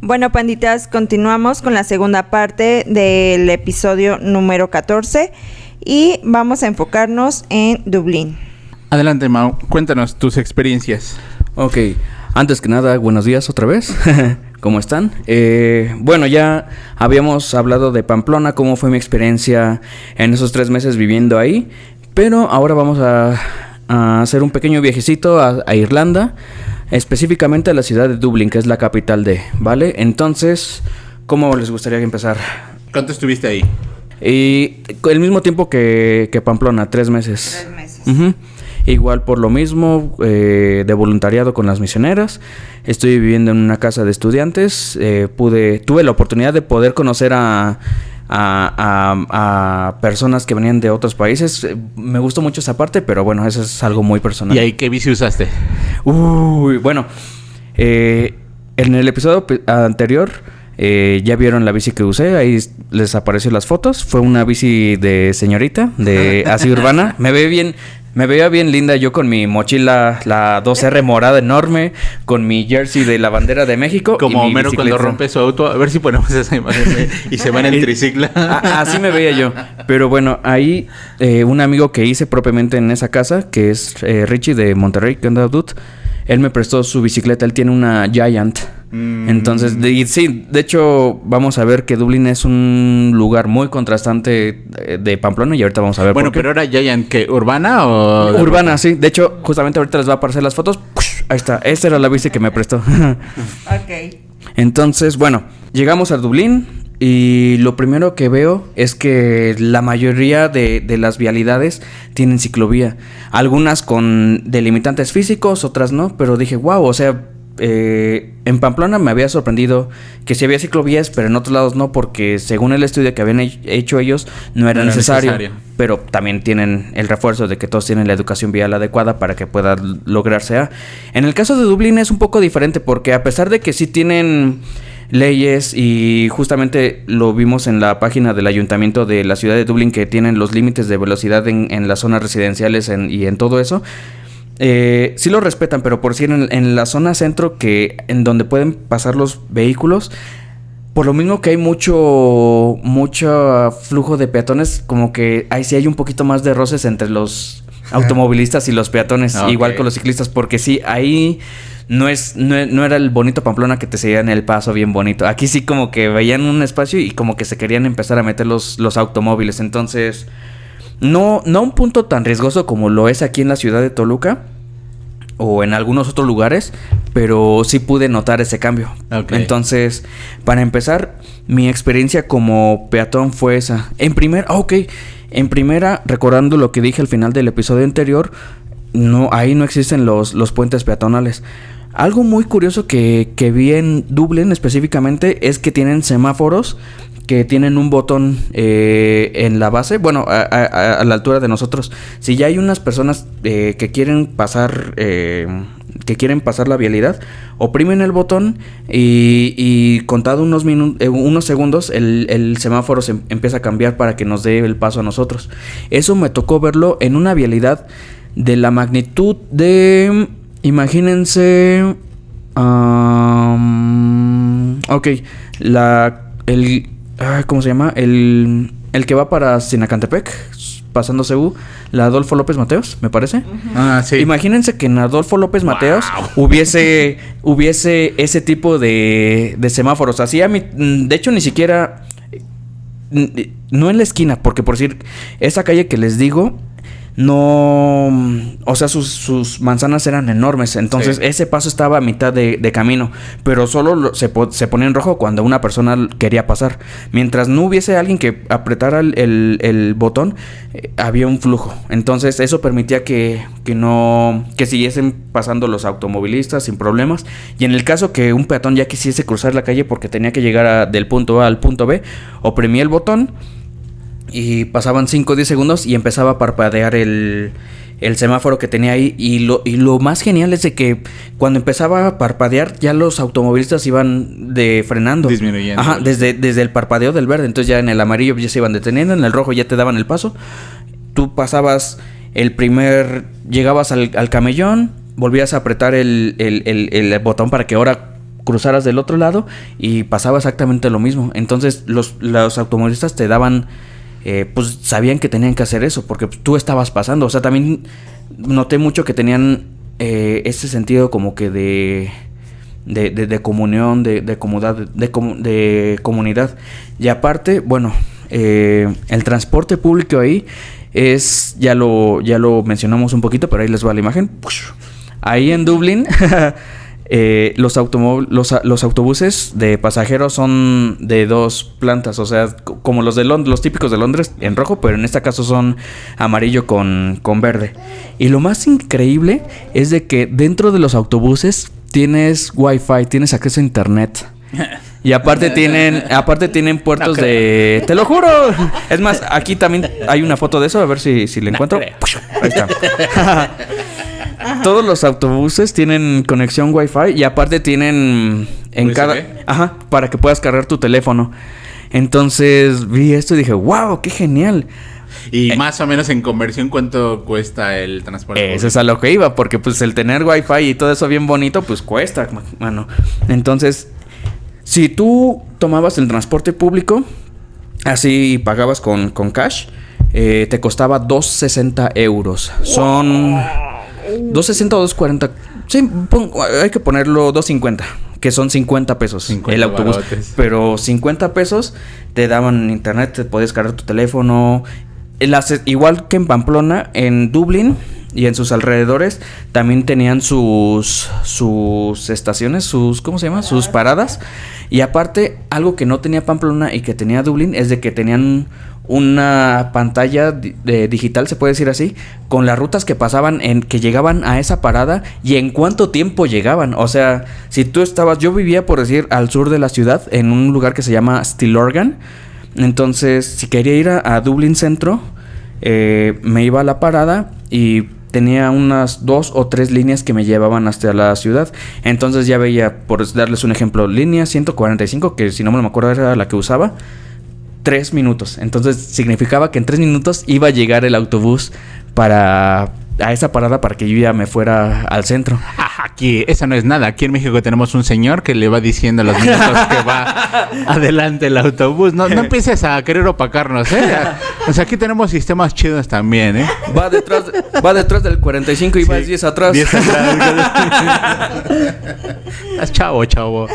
Bueno, panditas, continuamos con la segunda parte del episodio número 14 y vamos a enfocarnos en Dublín. Adelante, Mau, cuéntanos tus experiencias. Ok, antes que nada, buenos días otra vez. ¿Cómo están? Bueno, ya habíamos hablado de Pamplona, cómo fue mi experiencia en esos 3 meses viviendo ahí, pero ahora vamos a hacer un pequeño viajecito a Irlanda, específicamente a la ciudad de Dublín, que es la capital ¿vale? Entonces, ¿cómo les gustaría empezar? ¿Cuánto estuviste ahí? Y el mismo tiempo que Pamplona, 3 meses. 3 meses. Uh-huh. Igual por lo mismo, de voluntariado con las misioneras. Estoy viviendo en una casa de estudiantes. Tuve la oportunidad de poder conocer a personas que venían de otros países. Me gustó mucho esa parte, pero bueno, eso es algo muy personal. ¿Y ahí qué bici usaste? Bueno, en el episodio anterior ya vieron la bici que usé. Ahí les apareció las fotos. Fue una bici de señorita, así urbana. Me veía bien linda yo con mi mochila, la 2R morada enorme, con mi jersey de la bandera de México. Como y mi Homero bicicleta. cuando rompe su auto. A ver si ponemos esa imagen y se va en el triciclo. Así me veía yo. Pero bueno, ahí un amigo que hice propiamente en esa casa, que es Richie de Monterrey, que anda dude, él me prestó su bicicleta. Él tiene una Giant. Entonces, sí, de hecho, vamos a ver que Dublín es un lugar muy contrastante de Pamplona y ahorita vamos a ver Bueno, por qué. pero ahora Giant, ¿qué? ¿Urbana o...? Urbana, sí. De hecho, justamente ahorita les va a aparecer las fotos. Ahí está. Esta era la bici que me prestó. Ok. Entonces, bueno, llegamos a Dublín y lo primero que veo es que la mayoría de las vialidades tienen ciclovía. Algunas con delimitantes físicos, otras no, pero dije, wow, o sea... en Pamplona me había sorprendido que sí había ciclovías, pero en otros lados no, porque según el estudio que habían hecho ellos, no era necesario. Pero también tienen el refuerzo de que todos tienen la educación vial adecuada para que pueda lograrse. En el caso de Dublín es un poco diferente, porque a pesar de que sí tienen leyes, y justamente lo vimos en la página del ayuntamiento de la ciudad de Dublín, que tienen los límites de velocidad en las zonas residenciales y en todo eso. Sí lo respetan, pero por si en la zona centro, en donde pueden pasar los vehículos, por lo mismo que hay mucho flujo de peatones, como que ahí sí hay un poquito más de roces entre los automovilistas y los peatones, okay. Igual con los ciclistas, porque sí, ahí no era el bonito Pamplona que te seguían el paso bien bonito. Aquí sí como que veían un espacio y como que se querían empezar a meter los automóviles, entonces... No un punto tan riesgoso como lo es aquí en la ciudad de Toluca o en algunos otros lugares, pero sí pude notar ese cambio. Okay. Entonces, para empezar, mi experiencia como peatón fue esa. En primera, recordando lo que dije al final del episodio anterior, ahí no existen los puentes peatonales. Algo muy curioso que vi en Dublín específicamente es que tienen semáforos que tienen un botón en la base, bueno, a la altura de nosotros. Si ya hay unas personas que quieren pasar la vialidad, oprimen el botón y contado unos segundos, el semáforo se empieza a cambiar para que nos dé el paso a nosotros. Eso me tocó verlo en una vialidad de la magnitud de... Imagínense... ¿cómo se llama? El que va para Sinacantepec, pasando CU, la Adolfo López Mateos, me parece. Uh-huh. Sí. Imagínense que en Adolfo López Mateos hubiese ese tipo de semáforos. Así de hecho, ni siquiera... No en la esquina, porque por decir, esa calle que les digo... No, o sea, sus manzanas eran enormes. Entonces, sí. Ese paso estaba a mitad de camino. Pero solo se ponía en rojo cuando una persona quería pasar. Mientras no hubiese alguien que apretara el botón, había un flujo. Entonces, eso permitía que siguiesen pasando los automovilistas sin problemas. Y en el caso que un peatón ya quisiese cruzar la calle porque tenía que llegar del punto A al punto B, oprimía el botón. Y pasaban 5 o 10 segundos y empezaba a parpadear el semáforo que tenía ahí. Y lo más genial es de que cuando empezaba a parpadear, ya los automovilistas iban frenando. Disminuyendo. Ajá, desde el parpadeo del verde. Entonces ya en el amarillo ya se iban deteniendo, en el rojo ya te daban el paso. Tú pasabas llegabas al camellón, volvías a apretar el botón para que ahora cruzaras del otro lado y pasaba exactamente lo mismo. Entonces los automovilistas te daban, pues sabían que tenían que hacer eso porque tú estabas pasando. O sea, también noté mucho que tenían ese sentido como que de comunión, de comunidad. Y aparte, bueno, el transporte público ahí es, ya lo mencionamos un poquito, pero ahí les va la imagen. Ahí en Dublín los autobuses de pasajeros son de 2 plantas, o sea, como los de los típicos de Londres en rojo, pero en este caso son amarillo con verde. Y lo más increíble es de que dentro de los autobuses tienes Wi-Fi, tienes acceso a internet. Y aparte tienen puertos de... ¡Te lo juro! Es más, aquí también hay una foto de eso, a ver si le encuentro. Ahí está. Todos los autobuses tienen conexión Wi-Fi y aparte tienen en ¿USB? cada... para que puedas cargar tu teléfono. Entonces vi esto y dije, ¡wow! ¡Qué genial! Y más o menos en conversión, ¿cuánto cuesta el transporte público? Eso es a lo que iba, porque pues el tener Wi-Fi y todo eso bien bonito, pues cuesta, mano. Entonces, si tú tomabas el transporte público, así pagabas con cash, te costaba 2.60 euros. Son 2.60 o 2.40. Sí, hay que ponerlo 2.50, que son 50 pesos 50 el autobús. barotes. Pero 50 pesos te daban internet, te podías cargar tu teléfono. Igual que en Pamplona, en Dublín y en sus alrededores también tenían sus estaciones, ¿cómo se llama? Sus paradas. Y aparte, algo que no tenía Pamplona y que tenía Dublín es de que tenían una pantalla digital, se puede decir así, con las rutas que pasaban, que llegaban a esa parada y en cuánto tiempo llegaban. O sea, si tú yo vivía, por decir, al sur de la ciudad, en un lugar que se llama Stillorgan. Entonces, si quería ir a Dublín Centro, me iba a la parada y tenía unas 2 o 3 líneas que me llevaban hasta la ciudad. Entonces ya veía, por darles un ejemplo, línea 145, que si no me acuerdo era la que usaba, 3 minutos. Entonces significaba que en 3 minutos iba a llegar el autobús a esa parada para que yo ya me fuera al centro. Aquí, eso no es nada. Aquí en México tenemos un señor que le va diciendo a los minutos que va adelante el autobús. No empieces a querer opacarnos, ¿eh? O sea, aquí tenemos sistemas chidos también, ¿eh? Va detrás del 45 y vas 10 atrás. 10 atrás. Estás chavo.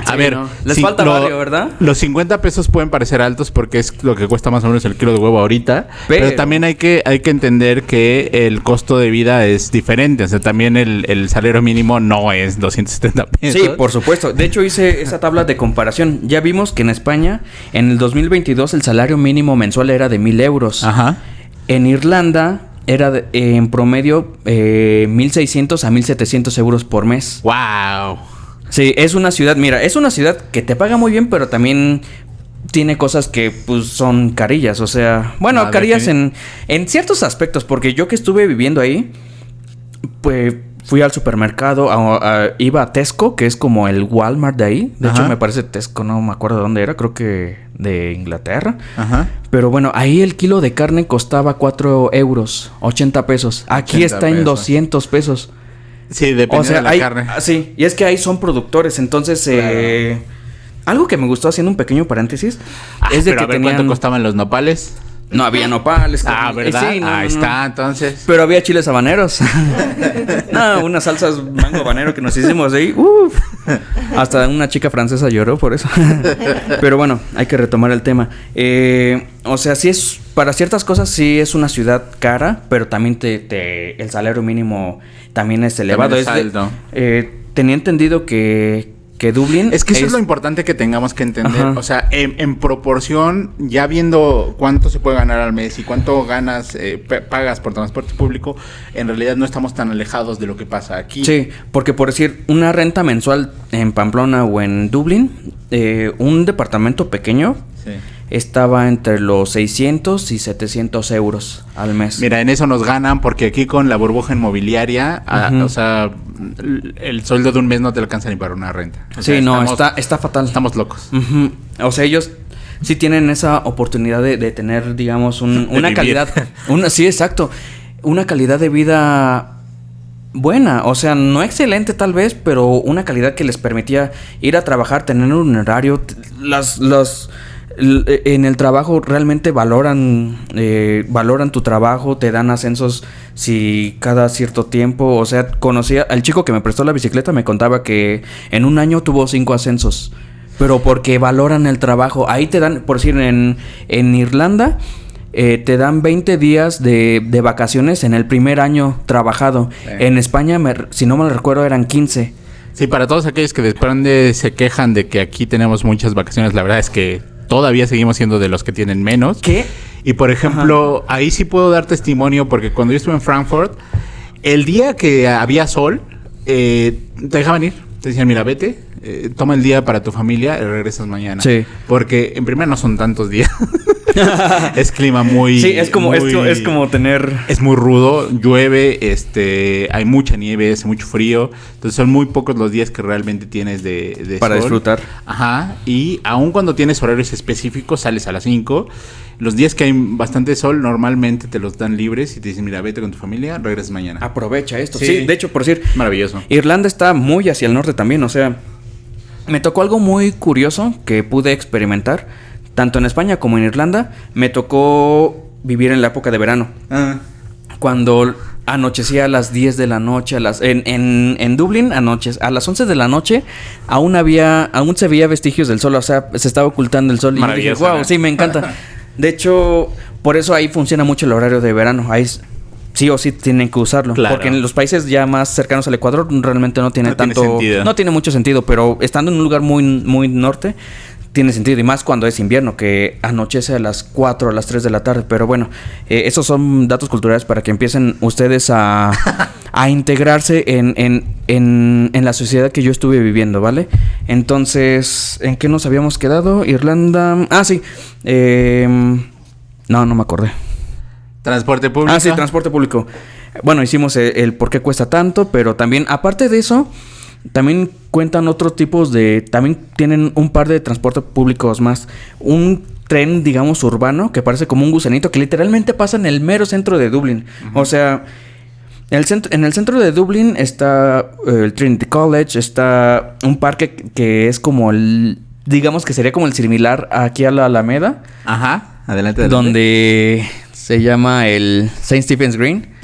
A ver, ¿no? Les falta barrio, ¿verdad? Los 50 pesos pueden parecer altos porque es lo que cuesta más o menos el kilo de huevo ahorita. Pero también hay que entender que el costo de vida es diferente. O sea, también el salario mínimo no es 270 pesos. Sí, por supuesto. De hecho, hice esa tabla de comparación. Ya vimos que en España, en el 2022, el salario mínimo mensual era de 1,000 euros. Ajá. En Irlanda era en promedio 1,600 a 1,700 euros por mes. ¡Wow! Sí, es una ciudad que te paga muy bien, pero también tiene cosas que pues son carillas, o sea, bueno, carillas en ciertos aspectos, porque yo que estuve viviendo ahí, pues fui al supermercado, iba a Tesco, que es como el Walmart de ahí. De hecho, me parece Tesco, no me acuerdo de dónde era, creo que de Inglaterra. Ajá. Pero bueno, ahí el kilo de carne costaba 4 euros, 80 pesos. Aquí está en 200 pesos. Sí, depende de la carne. Sí, y es que ahí son productores, entonces... Claro. Algo que me gustó, haciendo un pequeño paréntesis, es de pero que a ver, tenían... ¿cuánto costaban los nopales? No había nopales. ¿Verdad? Sí, ahí está, entonces. Pero había chiles habaneros. No, unas salsas mango habanero que nos hicimos ahí. Hasta una chica francesa lloró por eso. Pero bueno, hay que retomar el tema. O sea, sí es... Para ciertas cosas sí es una ciudad cara, pero también el salario mínimo también es elevado. También es alto. Tenía entendido que Dublín... Es que eso es lo importante que tengamos que entender. Ajá. O sea, en proporción, ya viendo cuánto se puede ganar al mes y cuánto ganas, pagas por transporte público, en realidad no estamos tan alejados de lo que pasa aquí. Sí, porque por decir, una renta mensual en Pamplona o en Dublín, un departamento pequeño... Sí. Estaba entre los 600 y 700 euros al mes. Mira, en eso nos ganan porque aquí con la burbuja inmobiliaria, o sea, el sueldo de un mes no te alcanza ni para una renta. O sea, no, está fatal. Estamos locos. O sea, ellos sí tienen esa oportunidad de tener, digamos, una calidad... sí, exacto. Una calidad de vida buena, o sea, no excelente tal vez, pero una calidad que les permitía ir a trabajar, tener un horario. En el trabajo realmente valoran tu trabajo, te dan ascensos si cada cierto tiempo. O sea, conocía al chico que me prestó la bicicleta, me contaba que en un año tuvo 5 ascensos, pero porque valoran el trabajo. Ahí te dan, por decir, en Irlanda te dan 20 días de vacaciones en el primer año trabajado. En España, si no me recuerdo, eran 15. Sí, para todos aquellos que después se quejan de que aquí tenemos muchas vacaciones, la verdad es que todavía seguimos siendo de los que tienen menos. ¿Qué? Y por ejemplo, ahí sí puedo dar testimonio porque cuando yo estuve en Frankfurt, el día que había sol, te dejaban ir. Te decían, mira, vete, toma el día para tu familia y regresas mañana. Sí. Porque en primer no son tantos días. Es clima muy... Sí, es como tener... Es muy rudo, llueve, hay mucha nieve, hace mucho frío. Entonces son muy pocos los días que realmente tienes de para sol. Disfrutar. Ajá. Y aun cuando tienes horarios específicos, sales a las 5. Los días que hay bastante sol, normalmente te los dan libres y te dicen, mira, vete con tu familia, regresas mañana. Aprovecha esto. Sí, de hecho, por decir... Maravilloso. Irlanda está muy hacia el norte también, o sea... Me tocó algo muy curioso que pude experimentar. Tanto en España como en Irlanda, me tocó vivir en la época de verano. Cuando anochecía a las 10 de la noche, en Dublín, a las 11 de la noche, aún se veía vestigios del sol, o sea, se estaba ocultando el sol. Y dije, wow, sí, me encanta. De hecho, por eso ahí funciona mucho el horario de verano. Ahí sí o sí tienen que usarlo. Claro. Porque en los países ya más cercanos al Ecuador realmente no tiene no tiene mucho sentido, pero estando en un lugar muy, muy norte, tiene sentido, y más cuando es invierno, que anochece a las 4 o a las 3 de la tarde. Pero bueno, esos son datos culturales para que empiecen ustedes a integrarse en la sociedad que yo estuve viviendo, ¿vale? Entonces, ¿en qué nos habíamos quedado? Irlanda... Ah, sí. No me acordé. ¿Transporte público? Ah, sí, transporte público. Bueno, hicimos el por qué cuesta tanto, pero también, aparte de eso... También cuentan otros tipos también tienen un par de transportes públicos más. Un tren, digamos, urbano, que parece como un gusanito, que literalmente pasa en el mero centro de Dublín. O sea, en el centro de Dublín está el Trinity College, está un parque que es como digamos que sería como el similar aquí a la Alameda. Ajá, adelante. Donde se llama el St. Stephen's Green.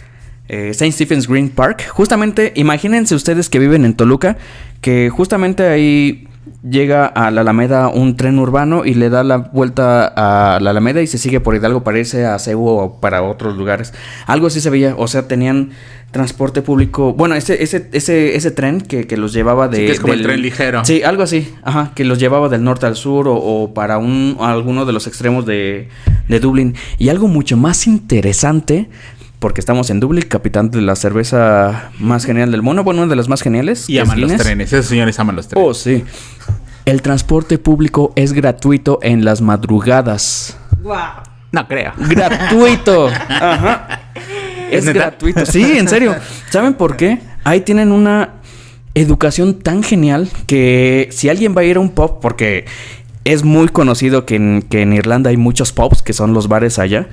St. Stephen's Green Park. Justamente, imagínense ustedes que viven en Toluca, que justamente ahí llega a la Alameda un tren urbano y le da la vuelta a la Alameda y se sigue por Hidalgo para irse a Cebu o para otros lugares. Algo así se veía, o sea, tenían transporte público. Bueno, ese tren que los llevaba sí, que es como el tren ligero. Sí, algo así, ajá, que los llevaba del norte al sur o para alguno de los extremos de Dublín. Y algo mucho más interesante, porque estamos en Dublín, capitán de la cerveza más genial del mundo. Bueno, una de las más geniales. Y aman los trenes. Esos señores aman los trenes. Oh, sí. El transporte público es gratuito en las madrugadas. ¡Wow! No creo. ¡Gratuito! Ajá. Es gratuito. Sí, en serio. ¿Saben por qué? Ahí tienen una educación tan genial que si alguien va a ir a un pub, porque es muy conocido que en Irlanda hay muchos pubs, que son los bares allá.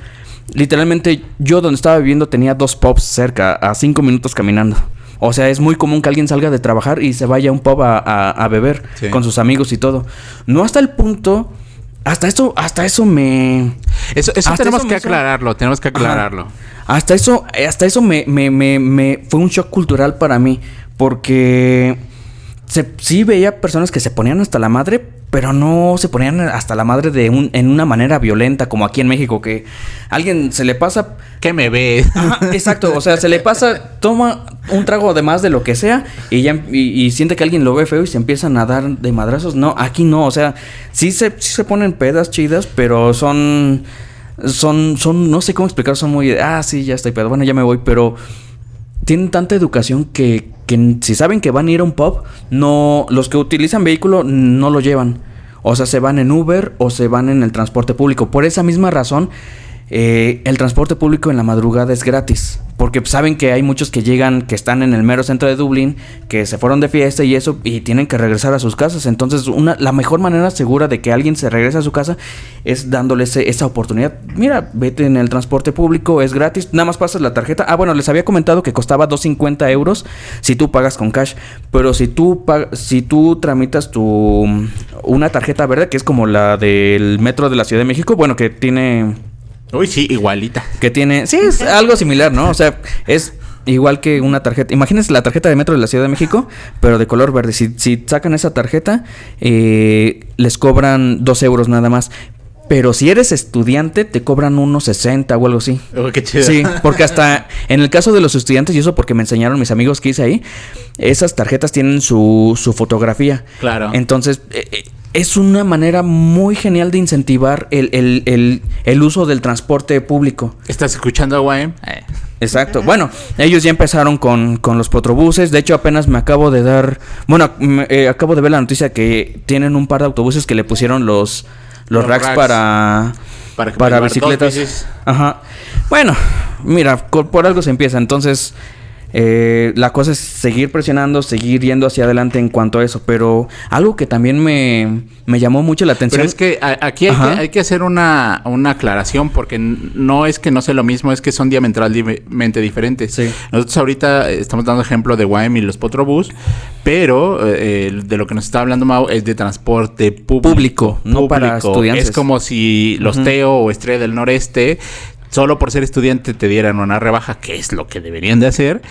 Literalmente, yo donde estaba viviendo tenía 2 pubs cerca, a 5 minutos caminando. O sea, es muy común que alguien salga de trabajar y se vaya a un pub a beber con sus amigos y todo. No hasta el punto... Hasta eso me... Eso tenemos que aclararlo, tenemos que aclararlo. Ajá. Hasta eso me fue un shock cultural para mí. Porque... sí veía personas que se ponían hasta la madre, pero no se ponían hasta la madre en una manera violenta, como aquí en México, que alguien se le pasa... ¿Qué me ves? Ajá, exacto, o sea, se le pasa, toma un trago de más de lo que sea y siente que alguien lo ve feo y se empiezan a dar de madrazos. No, aquí no, o sea, sí se ponen pedas chidas, pero son, no sé cómo explicar, son muy... sí, ya estoy pedo, bueno, ya me voy, pero... Tienen tanta educación que si saben que van a ir a un pub, no, los que utilizan vehículo no lo llevan. O sea, se van en Uber o se van en el transporte público. Por esa misma razón, el transporte público en la madrugada es gratis. Porque saben que hay muchos que llegan, que están en el mero centro de Dublín, que se fueron de fiesta y eso, y tienen que regresar a sus casas. Entonces, la mejor manera segura de que alguien se regrese a su casa es dándole esa oportunidad. Mira, vete en el transporte público, es gratis, nada más pasas la tarjeta. Ah, bueno, les había comentado que costaba 2.50 euros si tú pagas con cash. Pero si tú tramitas una tarjeta verde, que es como la del metro de la Ciudad de México, bueno, que tiene... Uy, sí, igualita. Que tiene... Sí, es algo similar, ¿no? O sea, es igual que una tarjeta... Imagínense la tarjeta de metro de la Ciudad de México, pero de color verde. Si sacan esa tarjeta, les cobran 2 euros nada más. Pero si eres estudiante, te cobran unos 60 o algo así. Oh, qué chido. Sí, porque hasta en el caso de los estudiantes, y eso porque me enseñaron mis amigos que hice ahí, esas tarjetas tienen su fotografía. Claro. Entonces... es una manera muy genial de incentivar el uso del transporte público. ¿Estás escuchando, Guaem? Exacto. Bueno, ellos ya empezaron con los protrobuses. De hecho, apenas me acabo de dar... Bueno, acabo de ver la noticia que tienen un par de autobuses que le pusieron los racks para bicicletas. Ajá. Bueno, mira, por algo se empieza. Entonces... la cosa es seguir presionando, seguir yendo hacia adelante en cuanto a eso. Pero algo que también me llamó mucho la atención. Pero es que aquí hay que hacer una aclaración, porque no es que no sea lo mismo, es que son diametralmente diferentes. Sí. Nosotros ahorita estamos dando ejemplo de Guaem y los Potrobús, pero de lo que nos está hablando Mau es de transporte público, no para estudiantes. Es como si los Teo o Estrella del Noreste, solo por ser estudiante, te dieran una rebaja, que es lo que deberían de hacer,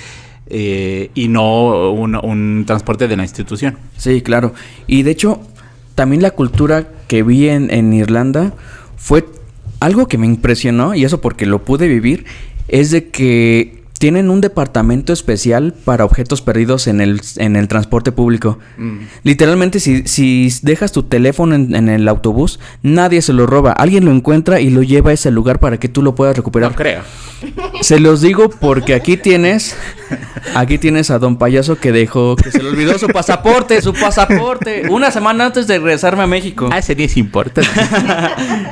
y no un transporte de la institución. Sí, claro. Y de hecho, también la cultura que vi en Irlanda fue algo que me impresionó, y eso porque lo pude vivir, es de que tienen un departamento especial para objetos perdidos en el transporte público. Literalmente, si dejas tu teléfono en el autobús, nadie se lo roba. Alguien lo encuentra y lo lleva a ese lugar para que tú lo puedas recuperar. No creo. Se los digo porque aquí tienes a Don Payaso que se le olvidó su pasaporte, una semana antes de regresarme a México. Ese día es importante.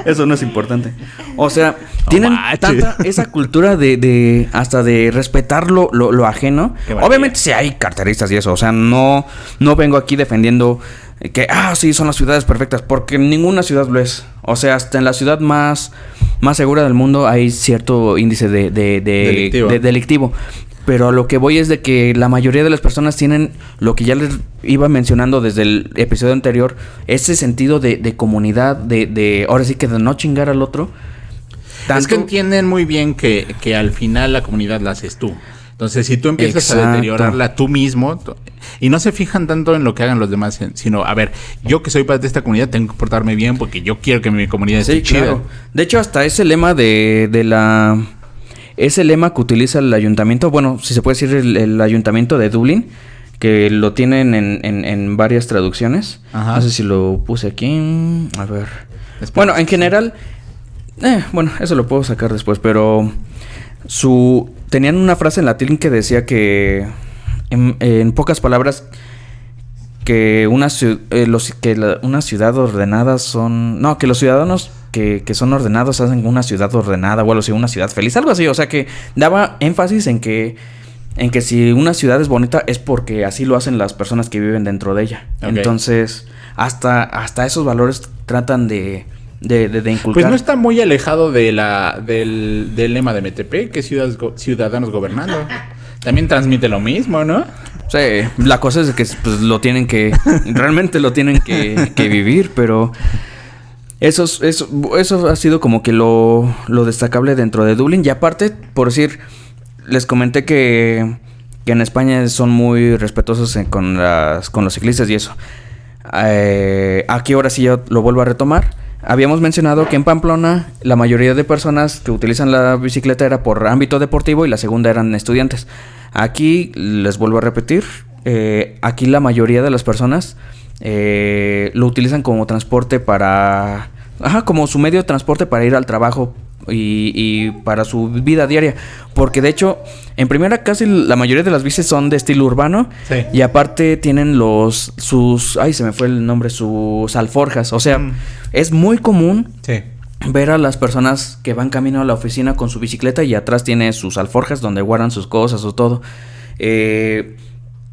Eso no es importante. O sea, tienen tanta esa cultura de hasta de respetar lo ajeno. Obviamente sí hay carteristas y eso. O sea, no vengo aquí defendiendo que sí, son las ciudades perfectas, porque ninguna ciudad lo es. O sea, hasta en la ciudad más segura del mundo hay cierto índice de delictivo. Pero a lo que voy es de que la mayoría de las personas tienen lo que ya les iba mencionando desde el episodio anterior, ese sentido de comunidad, de ahora sí que de no chingar al otro. Es que entienden muy bien que al final la comunidad la haces tú. Entonces, si tú empiezas a deteriorarla tú mismo, y no se fijan tanto en lo que hagan los demás, sino, a ver, yo que soy parte de esta comunidad tengo que portarme bien porque yo quiero que mi comunidad esté chida. Claro. De hecho, hasta ese lema ese lema que utiliza el ayuntamiento, bueno, si se puede decir el ayuntamiento de Dublín, que lo tienen en varias traducciones. Ajá. No sé si lo puse aquí. A ver. Bueno, en general, bueno, eso lo puedo sacar después, pero tenían una frase en latín que decía que, en pocas palabras, que una ciudad ordenada son... No, que los ciudadanos que son ordenados hacen una ciudad ordenada o algo así, una ciudad feliz, algo así. O sea, que daba énfasis en que si una ciudad es bonita es porque así lo hacen las personas que viven dentro de ella. Okay. Entonces, hasta esos valores tratan de inculcar. Pues no está muy alejado del lema de MTP, que es ciudadanos gobernando. También transmite lo mismo, ¿no? Sí, la cosa es que pues, realmente lo tienen que vivir, pero eso ha sido como que lo destacable dentro de Dublín. Y aparte, por decir, les comenté que en España son muy respetuosos con los ciclistas y eso. Aquí ahora sí yo lo vuelvo a retomar. Habíamos mencionado que en Pamplona la mayoría de personas que utilizan la bicicleta era por ámbito deportivo y la segunda eran estudiantes. Aquí, les vuelvo a repetir, aquí la mayoría de las personas lo utilizan como transporte como su medio de transporte para ir al trabajo y para su vida diaria. Porque de hecho, en primera casi la mayoría de las bicis son de estilo urbano. Sí. Y aparte tienen se me fue el nombre, sus alforjas. O sea, es muy común ver a las personas que van camino a la oficina con su bicicleta y atrás tiene sus alforjas donde guardan sus cosas o todo.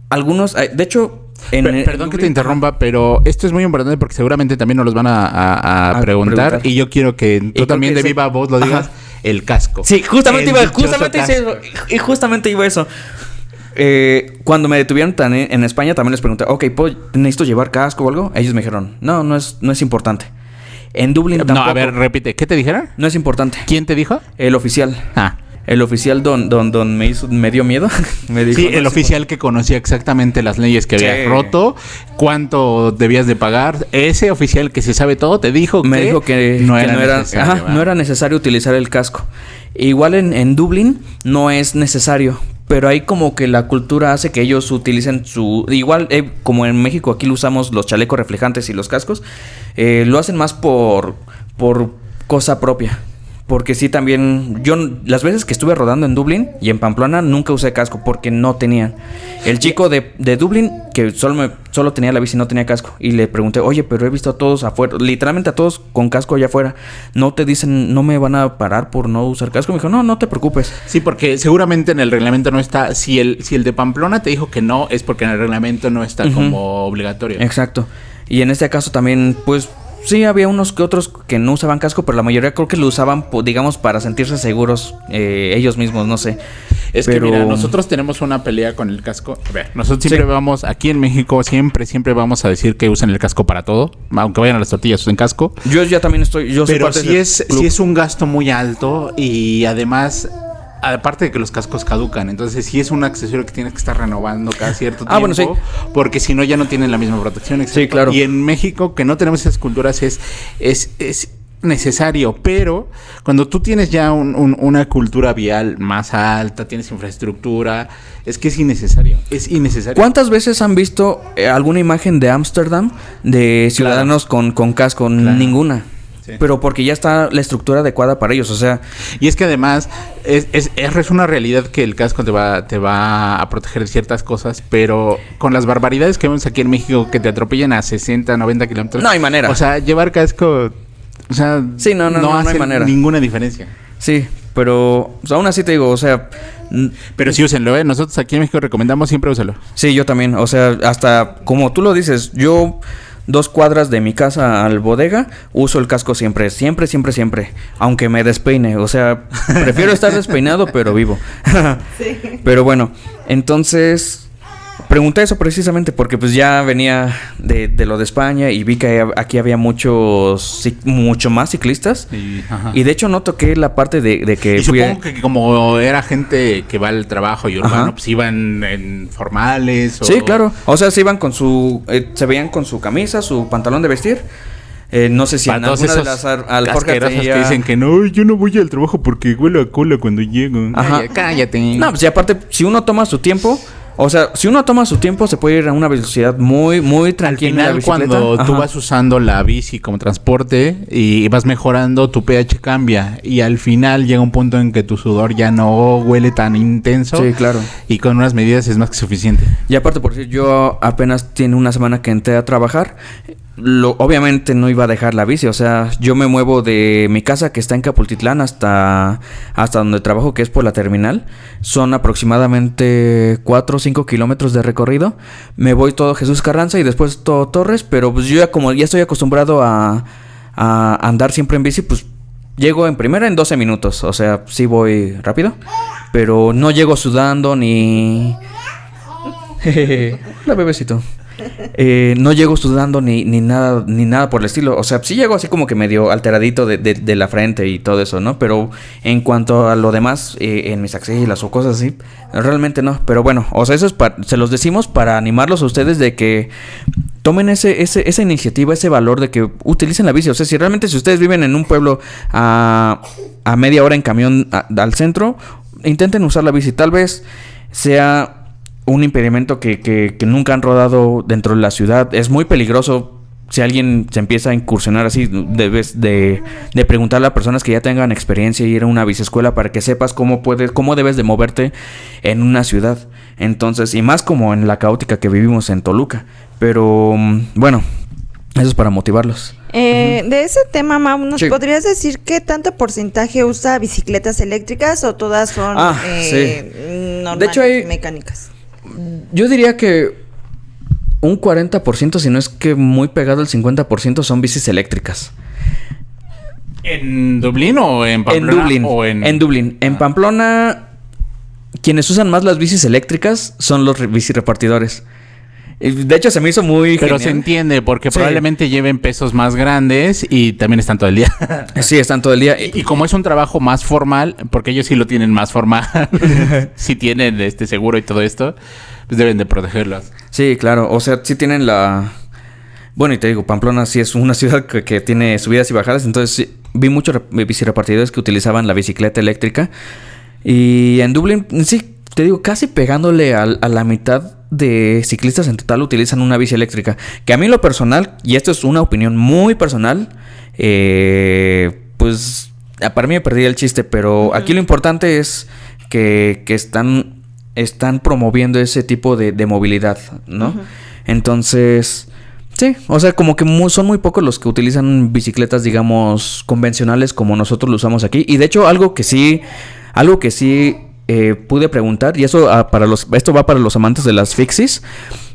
Algunos, de hecho... Perdón que te interrumpa, pero esto es muy importante porque seguramente también nos los van a preguntar. Y yo quiero que tú también de viva voz lo digas. Ajá. El casco. Sí, justamente iba eso. Cuando me detuvieron en España también les pregunté, ok, ¿necesito llevar casco o algo? Ellos me dijeron, no es importante. En Dublín tampoco. No, a ver, repite, ¿qué te dijeron? No es importante. ¿Quién te dijo? El oficial. El oficial don me dio miedo. Me dijo, sí, el oficial que conocía exactamente las leyes que había roto, cuánto debías de pagar. Ese oficial que se sabe todo te dijo que no era necesario utilizar el casco. Igual en Dublín no es necesario, pero ahí como que la cultura hace que ellos utilicen igual como en México aquí lo usamos los chalecos reflejantes y los cascos, lo hacen más por cosa propia. Porque sí, también, yo las veces que estuve rodando en Dublín y en Pamplona nunca usé casco porque no tenían. El chico de Dublín, que solo tenía la bici, no tenía casco. Y le pregunté, oye, pero he visto a todos afuera, literalmente a todos con casco allá afuera. ¿No te dicen, no me van a parar por no usar casco? Me dijo, no te preocupes. Sí, porque seguramente en el reglamento no está, si el de Pamplona te dijo que no, es porque en el reglamento no está como obligatorio. Exacto. Y en este caso también, pues... Sí, había unos que otros que no usaban casco, pero la mayoría creo que lo usaban, digamos, para sentirse seguros ellos mismos, no sé. Que mira, nosotros tenemos una pelea con el casco. A ver, nosotros siempre vamos, aquí en México, siempre vamos a decir que usen el casco para todo. Aunque vayan a las tortillas, usen casco. Yo ya también estoy... Pero sí es un gasto muy alto y además... Aparte de que los cascos caducan, entonces sí es un accesorio que tienes que estar renovando cada cierto tiempo, bueno, sí. Porque si no ya no tienen la misma protección. Exacto. Sí, claro. Y en México, que no tenemos esas culturas, es necesario, pero cuando tú tienes ya una cultura vial más alta, tienes infraestructura, es que es innecesario. ¿Cuántas veces han visto alguna imagen de Ámsterdam de ciudadanos con casco? Claro. Ninguna. Sí. Pero porque ya está la estructura adecuada para ellos, o sea... Y es que además es una realidad que el casco te va a proteger de ciertas cosas, pero con las barbaridades que vemos aquí en México, que te atropellan a 60, 90 kilómetros... No hay manera. O sea, llevar casco... O sea, sí, no hay manera. Ninguna diferencia. Sí, pero pues, aún así te digo, o sea... Pero sí úsenlo, ¿eh? Nosotros aquí en México recomendamos siempre úsalo. Sí, yo también, o sea, hasta como tú lo dices, yo... 2 cuadras de mi casa al bodega, uso el casco siempre, aunque me despeine, o sea, prefiero estar despeinado, pero vivo. Sí. Pero bueno, entonces pregunté eso precisamente porque pues ya venía de lo de España y vi que aquí había mucho más ciclistas y de hecho no toqué la parte de que... Y supongo que como era gente que va al trabajo y urbano, pues iban en formales o... Sí, claro, o sea, se iban con se veían con su camisa, su pantalón de vestir. No sé si en alguna de las alforjas que dicen que no, yo no voy al trabajo porque huelo a cola cuando llego. Cállate. No, pues y aparte, si uno toma su tiempo... O sea, si uno toma su tiempo, se puede ir a una velocidad muy, muy tranquila. Al final, cuando tú vas usando la bici como transporte y vas mejorando, tu pH cambia. Y al final llega un punto en que tu sudor ya no huele tan intenso. Sí, claro. Y con unas medidas es más que suficiente. Y aparte, por decir, yo apenas tiene una semana que entré a trabajar. Obviamente no iba a dejar la bici, o sea, yo me muevo de mi casa que está en Capultitlán hasta donde trabajo, que es por la terminal. Son aproximadamente 4 o 5 kilómetros de recorrido. Me voy todo Jesús Carranza y después todo Torres, pero pues yo como ya estoy acostumbrado a andar siempre en bici, pues llego en primera en 12 minutos, o sea, sí voy rápido, pero no llego sudando ni... Hola, bebecito. No llego sudando ni nada por el estilo. O sea, sí llego así como que medio alteradito de la frente y todo eso, ¿no? Pero en cuanto a lo demás, en mis axilas o cosas así, realmente no. Pero bueno, o sea, eso es se los decimos para animarlos a ustedes de que tomen esa iniciativa, ese valor de que utilicen la bici. O sea, si realmente si ustedes viven en un pueblo a media hora en camión al centro, intenten usar la bici. Tal vez sea un impedimento que nunca han rodado dentro de la ciudad. Es muy peligroso si alguien se empieza a incursionar así. Debes de preguntarle a personas que ya tengan experiencia y ir a una biciescuela para que sepas cómo debes de moverte en una ciudad. Entonces, y más como en la caótica que vivimos en Toluca. Pero bueno, Eso es para motivarlos. De ese tema, Mau, ¿nos Sí. podrías decir qué tanto porcentaje usa bicicletas eléctricas o todas son normales, De hecho, mecánicas? Yo diría que un 40%, si no es que muy pegado al 50%, son bicis eléctricas. ¿En Dublín o en Pamplona? En Dublín. ¿O En Dublín. En Pamplona, quienes usan más las bicis eléctricas son los bicirepartidores. De hecho, se me hizo muy Pero genial. se entiende, porque Sí. probablemente lleven pesos más grandes y también están todo el día. Sí, están todo el día. Y como es un trabajo más formal, porque ellos sí lo tienen más formal, sí tienen seguro y todo esto, pues deben de protegerlos. Sí, claro. O sea, sí tienen la... Bueno, y te digo, Pamplona sí es una ciudad que tiene subidas y bajadas. Entonces, sí, vi muchos bicirepartidores que utilizaban la bicicleta eléctrica. Y en Dublín, sí, te digo, casi pegándole a la mitad de ciclistas en total utilizan una bici eléctrica. Que a mí en lo personal, y esto es una opinión muy personal, pues para mí me perdí el chiste. Pero aquí lo importante es que están promoviendo ese tipo de movilidad, ¿no? Entonces, sí, o sea, como que son muy pocos los que utilizan bicicletas, digamos, convencionales como nosotros lo usamos aquí. Y de hecho, algo que sí pude preguntar, y eso esto va para los amantes de las fixies.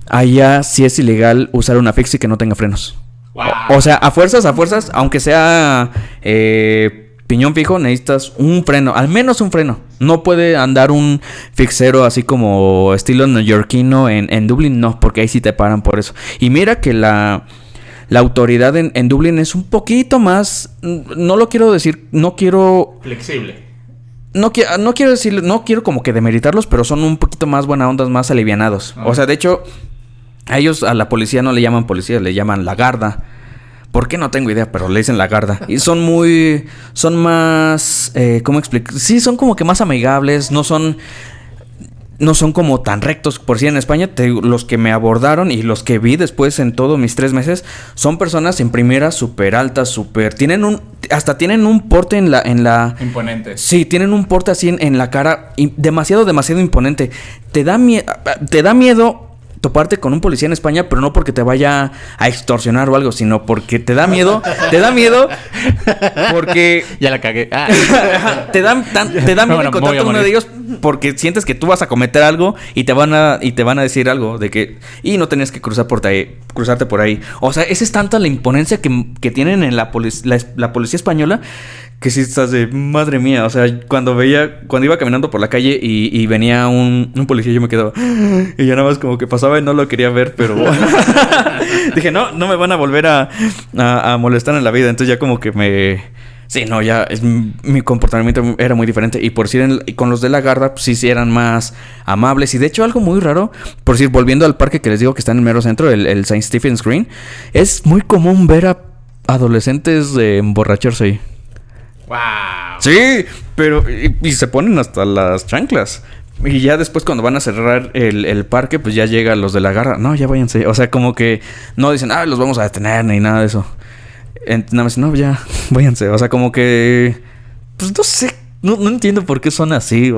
Allá sí es ilegal usar una fixie que no tenga frenos. Wow. O sea, a fuerzas, aunque sea piñón fijo, necesitas un freno, al menos un freno. No puede andar un fixero así como estilo neoyorquino en Dublín, no, porque ahí sí te paran por eso. Y mira que la autoridad en Dublín es un poquito más, no lo quiero decir, no quiero... Flexible. No quiero decir, no quiero como que demeritarlos, pero son un poquito más buena ondas, más alivianados. O sea, de hecho, a la policía no le llaman policía, le llaman la garda. ¿Por qué? No tengo idea, pero le dicen la garda. Y son más, ¿cómo explicar? Sí, son como que más amigables, no son como tan rectos. Por si en España, los que me abordaron y los que vi después en todos mis 3 meses, son personas en primera súper altas, hasta tienen un porte en la... Imponente. Sí, tienen un porte así en la cara, demasiado imponente. Te da miedo toparte con un policía en España, pero no porque te vaya a extorsionar o algo, sino porque te da miedo porque... Ya la cagué. te da miedo Bueno, encontrarte con uno de ellos porque sientes que tú vas a cometer algo y te van a decir algo de que no tenías que cruzarte por ahí. O sea, esa es tanta la imponencia que tienen en la policía española que sí estás de madre mía. O sea, cuando iba caminando por la calle y venía un policía, yo me quedo y ya nada más como que pasaba y no lo quería ver, pero dije, no me van a volver a molestar en la vida. Entonces ya como que sí, no, ya mi comportamiento era muy diferente. Y por decir, con los de la garda, pues sí eran más amables. Y de hecho, algo muy raro, por decir, volviendo al parque que les digo que está en el mero centro, el St. Stephen's Green, es muy común ver a adolescentes emborracharse ahí. Wow. Sí, pero y se ponen hasta las chanclas. Y ya después cuando van a cerrar el parque, pues ya llegan los de la garra. No, ya váyanse. O sea, como que no dicen, los vamos a detener ni nada de eso. Nada más, no, ya, váyanse. O sea, como que... Pues no sé, no entiendo por qué son así.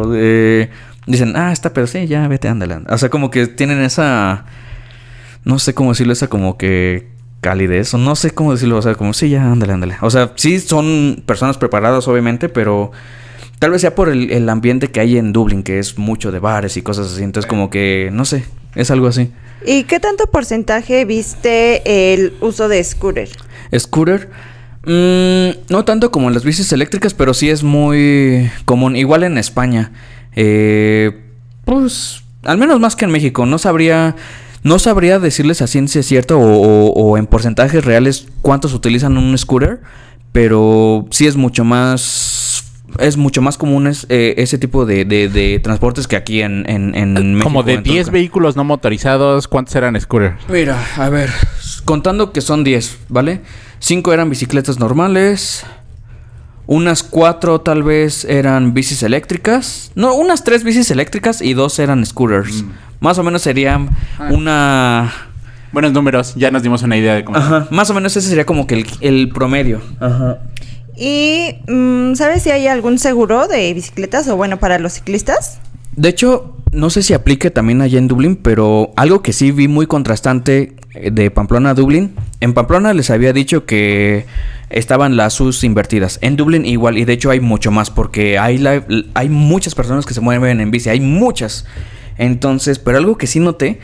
Dicen, está, pero sí, ya, vete, ándale. O sea, como que tienen esa... No sé cómo decirlo, esa como que... calidez, o no sé cómo decirlo, o sea, como sí, ya, ándale. O sea, sí son personas preparadas, obviamente, pero tal vez sea por el ambiente que hay en Dublín, que es mucho de bares y cosas así. Entonces, como que, no sé, es algo así. ¿Y qué tanto porcentaje viste el uso de scooter? Scooter, no tanto como en las bicis eléctricas, pero sí es muy común. Igual en España, pues, al menos más que en México. No sabría decirles a ciencia cierta o en porcentajes reales cuántos utilizan un scooter, pero sí es mucho más común ese tipo de transportes que aquí en México. Como de 10 vehículos no motorizados, ¿cuántos eran scooters? Mira, a ver, contando que son 10, ¿vale? 5 eran bicicletas normales, unas 4 tal vez eran bicis eléctricas, no, unas 3 bicis eléctricas y 2 eran scooters. Más o menos serían una... Buenos números, ya nos dimos una idea de cómo... Ajá, más o menos ese sería como que el promedio. Ajá. ¿Y sabes si hay algún seguro de bicicletas o bueno, para los ciclistas? De hecho, no sé si aplique también allá en Dublín, pero algo que sí vi muy contrastante de Pamplona a Dublín. En Pamplona les había dicho que estaban las Us invertidas. En Dublín igual, y de hecho hay mucho más, porque hay muchas personas que se mueven en bici, hay muchas. Entonces, pero algo que sí noté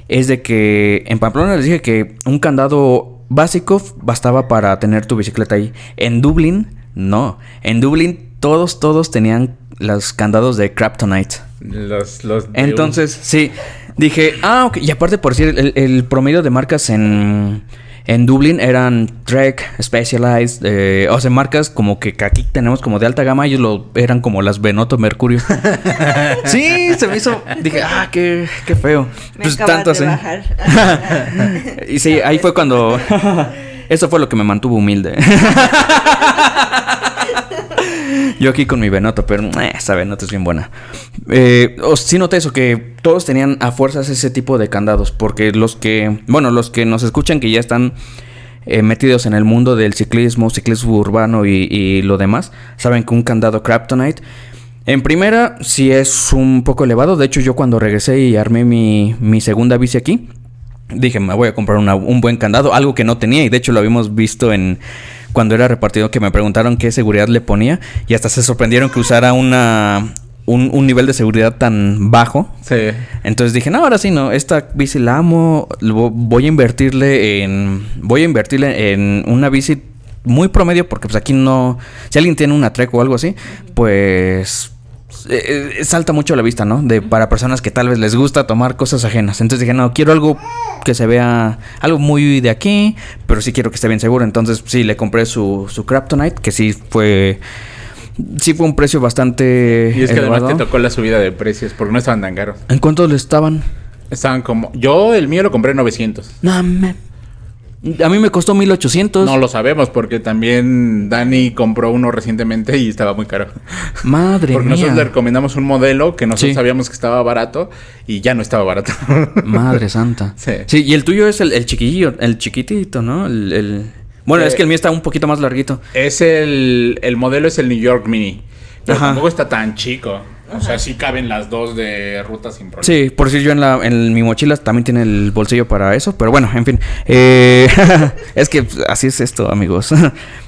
es de que en Pamplona les dije que un candado básico bastaba para tener tu bicicleta ahí. En Dublín, no. En Dublín todos tenían los candados de Kryptonite. Entonces, sí, dije, ok. Y aparte, por decir, el promedio de marcas en Dublín eran Trek, Specialized, o sea, marcas como que aquí tenemos como de alta gama, ellos eran como las Benotto Mercurio. Sí, se me hizo, dije, qué feo. Me pues tanto así. Y sí, ahí fue cuando eso fue lo que me mantuvo humilde. Yo aquí con mi Benotto, pero esa Benotto es bien buena. Sí noté eso, que todos tenían a fuerzas ese tipo de candados. Porque los que nos escuchan, que ya están metidos en el mundo del ciclismo urbano y lo demás, saben que un candado Kryptonite, en primera, sí es un poco elevado. De hecho, yo cuando regresé y armé mi segunda bici aquí, dije, me voy a comprar un buen candado, algo que no tenía. Y de hecho lo habíamos visto cuando era repartido, que me preguntaron qué seguridad le ponía. Y hasta se sorprendieron que usara un nivel de seguridad tan bajo. Sí. Entonces dije, no, ahora sí no, esta bici la amo. Voy a invertirle en una bici muy promedio, porque pues aquí no... Si alguien tiene una Trek o algo así, pues... salta mucho a la vista, ¿no? Para personas que tal vez les gusta tomar cosas ajenas. Entonces dije, no, quiero algo que se vea algo muy de aquí, pero sí quiero que esté bien seguro. Entonces sí, le compré su Kryptonite, que sí fue un precio bastante y es que elevado. Además te tocó la subida de precios, porque no estaban tan caros. ¿En cuánto le estaban? Estaban como... Yo el mío lo compré en 900. No, a mí me costó 1800. No lo sabemos, porque también Dani compró uno recientemente y estaba muy caro. Madre porque mía. Nosotros le recomendamos un modelo que nosotros sabíamos que estaba barato y ya no estaba barato. Madre santa. Sí, y el tuyo es el chiquillo, el chiquitito, ¿no? Bueno, es que el mío está un poquito más larguito. Es el modelo es el New York Mini. Pero tampoco está tan chico. O sea, sí caben las dos de ruta sin problema. Sí, por decir, yo en mi mochila también tiene el bolsillo para eso. Pero bueno, en fin. Es que así es esto, amigos.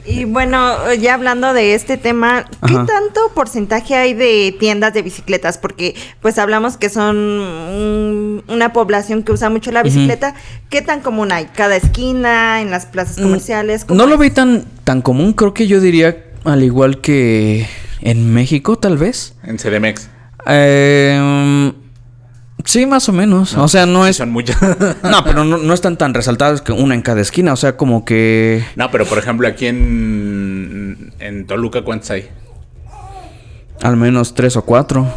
Y bueno, ya hablando de este tema, ¿qué tanto porcentaje hay de tiendas de bicicletas? Porque pues hablamos que son una población que usa mucho la bicicleta. ¿Qué tan común hay? ¿Cada esquina? ¿En las plazas comerciales? No lo vi tan común. Creo que yo diría, al igual que en México, tal vez. En CDMX. Sí, más o menos. No, o sea, no es... Son muchas. No, pero no están tan resaltadas que una en cada esquina. O sea, como que... No, pero por ejemplo, aquí en Toluca, ¿cuántas hay? Al menos 3 o 4.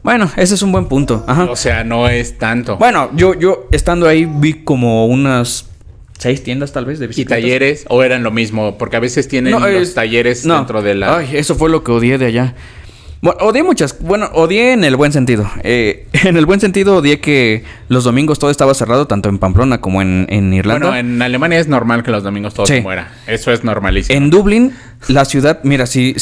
Bueno, ese es un buen punto. Ajá. O sea, no es tanto. Bueno, yo estando ahí vi como unas 6 tiendas tal vez de bicicletas. ¿Y talleres? ¿O eran lo mismo? Porque a veces tienen los talleres dentro de la... Ay, eso fue lo que odié de allá. Bueno, odié muchas. Bueno, odié en el buen sentido. En el buen sentido odié que los domingos todo estaba cerrado, tanto en Pamplona como en Irlanda. Bueno, en Alemania es normal que los domingos todo se muera. Eso es normalísimo. En Dublín, la ciudad... Mira, si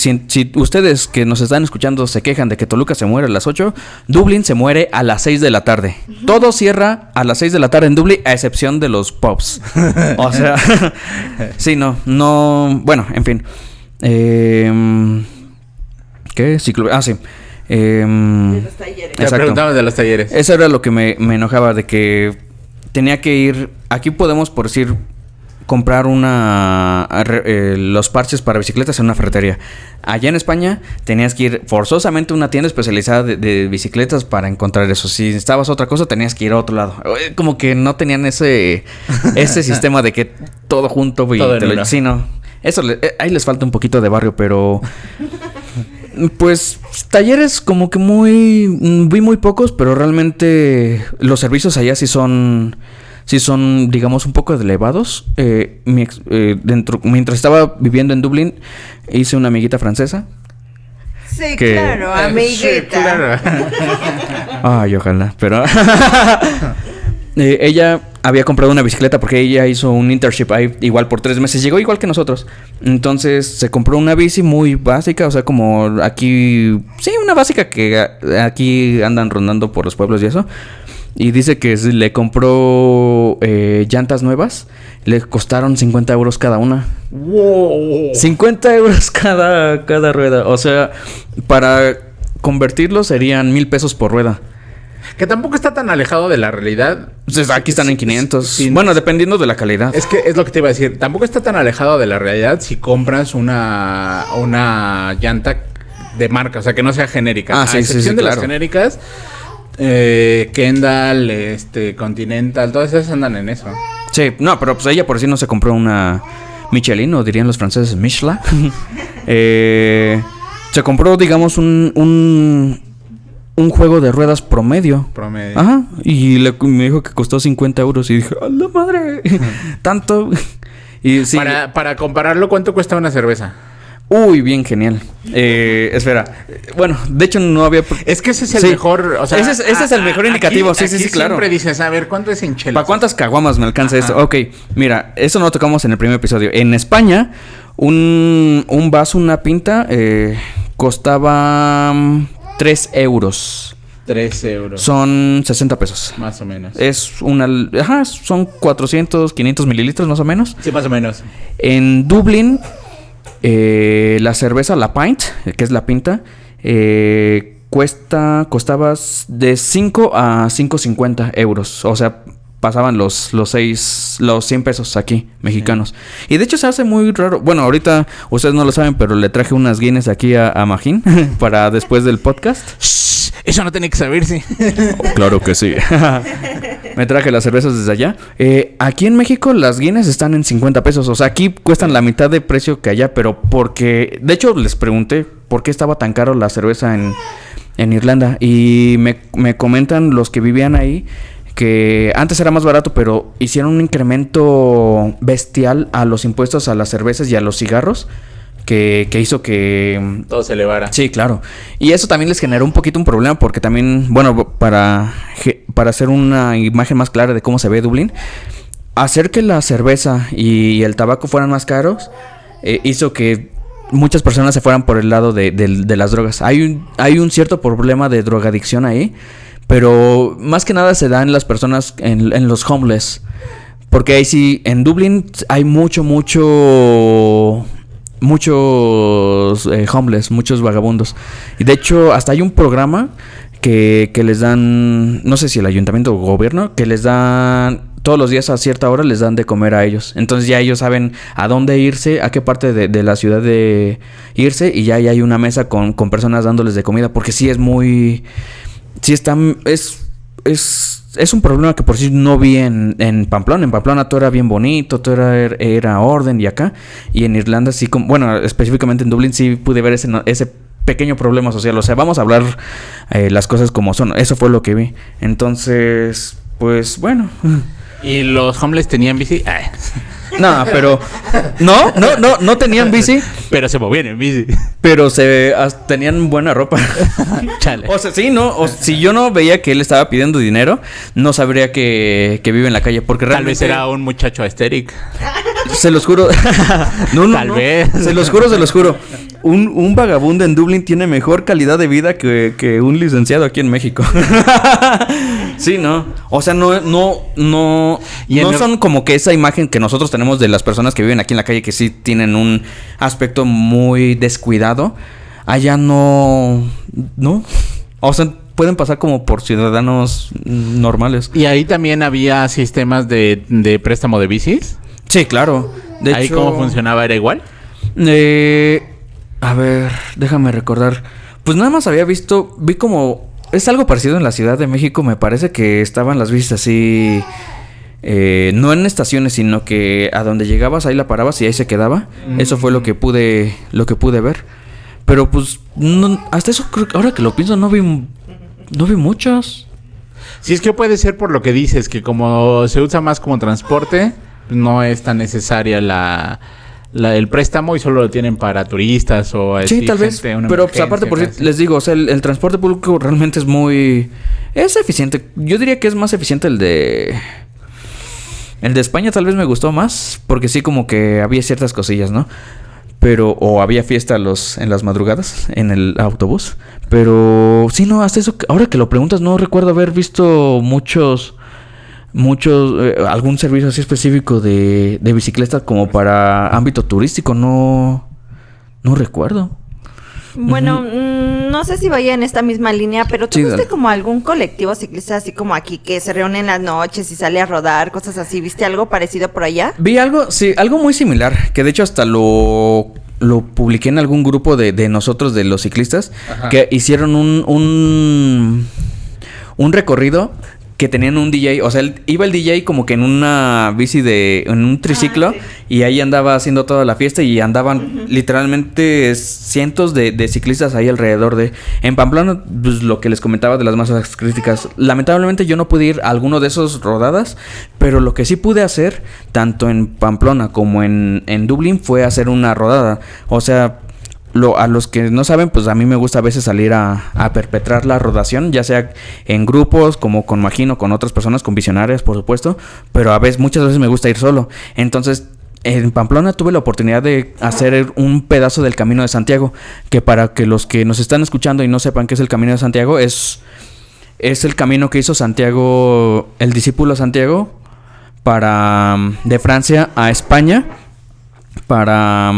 ustedes que nos están escuchando se quejan de que Toluca se muere a las 8, Dublín se muere a las 6 de la tarde. Todo cierra a las 6 de la tarde en Dublín, a excepción de los pubs. O sea... sí, no... Bueno, en fin. ¿Qué? Sí. De los talleres. Te preguntaba de los talleres. Eso era lo que me enojaba, de que tenía que ir... Aquí podemos, por decir, comprar los parches para bicicletas en una ferretería. Allá en España tenías que ir forzosamente a una tienda especializada de bicicletas para encontrar eso. Si necesitabas otra cosa, tenías que ir a otro lado. Como que no tenían ese sistema de que todo junto... Sí, no. Eso ahí les falta un poquito de barrio, pero... Pues talleres como que vi muy pocos, pero realmente los servicios allá sí son digamos un poco elevados. Mientras estaba viviendo en Dublín, hice una amiguita francesa. Sí, claro, amiguita. Sí, claro. Ay, ojalá, pero ella había comprado una bicicleta porque ella hizo un internship ahí igual por 3 meses. Llegó igual que nosotros. Entonces se compró una bici muy básica. O sea, como aquí... Sí, una básica que aquí andan rondando por los pueblos y eso. Y dice que si le compró llantas nuevas, le costaron 50 euros cada una. ¡Wow! 50 euros cada rueda. O sea, para convertirlo serían 1,000 pesos por rueda. Que tampoco está tan alejado de la realidad. Entonces, aquí están en 500. Bueno, dependiendo de la calidad. Es que es lo que te iba a decir. Tampoco está tan alejado de la realidad si compras una llanta de marca, o sea, que no sea genérica. Sí, excepción de claro. las genéricas, Kendall, Continental, todas esas andan en eso. Sí, no, pero pues ella por sí no se compró una Michelin, o dirían los franceses Michelin. Se compró, digamos, un juego de ruedas promedio. Ajá. Y me dijo que costó 50 euros. Y dije, ¡a la madre! ¿Tanto? Y sí. Para compararlo, ¿cuánto cuesta una cerveza? Uy, bien genial. Espera. Bueno, de hecho no había... Es que ese es el mejor... O sea, ese es el mejor indicativo. Sí, claro. Siempre dices, a ver, ¿cuánto es en chelas? ¿Para cuántas caguamas me alcanza esto? Ok, mira, eso no lo tocamos en el primer episodio. En España, un vaso, una pinta, costaba 3 euros. 3 euros. Son 60 pesos. Más o menos. Son 400, 500 mililitros más o menos. Sí, más o menos. En Dublín, la cerveza, la pint, que es la pinta, costaba de 5 a 5.50 euros. O sea, pasaban los 100 pesos aquí, mexicanos. Sí. Y de hecho se hace muy raro. Bueno, ahorita ustedes no lo saben, pero le traje unas Guinness aquí a Magín para después del podcast. Shh, eso no tiene que saberse. Claro que sí. Me traje las cervezas desde allá. Aquí en México las Guinness están en 50 pesos. O sea, aquí cuestan la mitad de precio que allá, pero porque... De hecho, les pregunté por qué estaba tan caro la cerveza en Irlanda. Y me comentan los que vivían ahí que antes era más barato, pero hicieron un incremento bestial a los impuestos a las cervezas y a los cigarros que hizo que todo se elevara. Sí, claro. Y eso también les generó un poquito un problema porque también, bueno, para hacer una imagen más clara de cómo se ve Dublín, hacer que la cerveza y el tabaco fueran más caros hizo que muchas personas se fueran por el lado de las drogas. Hay un cierto problema de drogadicción ahí, pero más que nada se da en las personas, en los homeless. Porque ahí sí, en Dublín hay muchos homeless, muchos vagabundos. Y de hecho, hasta hay un programa que les dan, no sé si el ayuntamiento o gobierno, que les dan todos los días a cierta hora les dan de comer a ellos. Entonces ya ellos saben a dónde irse, a qué parte de la ciudad de irse, y ya hay una mesa con personas dándoles de comida, porque sí es muy... Sí está... Es un problema que por sí no vi en Pamplona. En Pamplona todo era bien bonito, todo era orden y acá. Y en Irlanda sí, bueno, específicamente en Dublín sí pude ver ese pequeño problema social. O sea, vamos a hablar las cosas como son. Eso fue lo que vi. Entonces, pues bueno. ¿Y los homeless tenían bici? Ay. No, pero... No tenían bici. Pero se movían en bici. Pero tenían buena ropa. Chale. O sea, sí, ¿no? O si yo no veía que él estaba pidiendo dinero, no sabría que vive en la calle. Porque Tal realmente... vez era un muchacho asteric. Se los juro. Tal vez. Se los juro. Un vagabundo en Dublín tiene mejor calidad de vida que un licenciado aquí en México. Sí, ¿no? O sea, no son como que esa imagen que nosotros tenemos de las personas que viven aquí en la calle, que sí tienen un aspecto muy descuidado. Allá no. O sea, pueden pasar como por ciudadanos normales. ¿Y ahí también había sistemas de préstamo de bicis? Sí, claro. De ¿Ahí hecho, cómo funcionaba? ¿Era igual? A ver, déjame recordar. Pues nada más vi como... Es algo parecido en la Ciudad de México. Me parece que estaban las bicis así... no en estaciones, sino que a donde llegabas ahí la parabas y ahí se quedaba. Eso fue lo que pude ver. Pero pues no, hasta eso creo que ahora que lo pienso no vi muchas. Sí, es que puede ser por lo que dices, que como se usa más como transporte, no es tan necesaria el préstamo y solo lo tienen para turistas o así. Sí, tal vez. Pero pues, aparte, por si les digo, o sea, el transporte público realmente es eficiente. Yo diría que es más eficiente el de España. Tal vez me gustó más, porque sí como que había ciertas cosillas, ¿no? pero o había fiesta en las madrugadas en el autobús, pero sí, no, hasta eso, ahora que lo preguntas, no recuerdo haber visto muchos algún servicio así específico de bicicletas como para ámbito turístico, no recuerdo. Bueno, no sé si vaya en esta misma línea, pero ¿tú viste como algún colectivo ciclista así como aquí que se reúne en las noches y sale a rodar, cosas así? ¿Viste algo parecido por allá? Vi algo, sí, algo muy similar, que de hecho hasta lo publiqué en algún grupo de nosotros, de los ciclistas, ajá, que hicieron un recorrido que tenían un DJ, o sea, iba el DJ como que en una bici en un triciclo, sí, y ahí andaba haciendo toda la fiesta y andaban literalmente cientos de ciclistas ahí alrededor de... En Pamplona, pues lo que les comentaba de las masas críticas, lamentablemente yo no pude ir a alguno de esos rodadas, pero lo que sí pude hacer, tanto en Pamplona como en Dublín, fue hacer una rodada, o sea... A los que no saben, pues a mí me gusta a veces salir a perpetrar la rodación, ya sea en grupos, como con Magino, con otras personas, con visionarias, por supuesto, pero muchas veces me gusta ir solo. Entonces, en Pamplona tuve la oportunidad de hacer un pedazo del Camino de Santiago, que para que los que nos están escuchando y no sepan qué es el Camino de Santiago, es el camino que hizo Santiago, el discípulo Santiago, de Francia a España, para...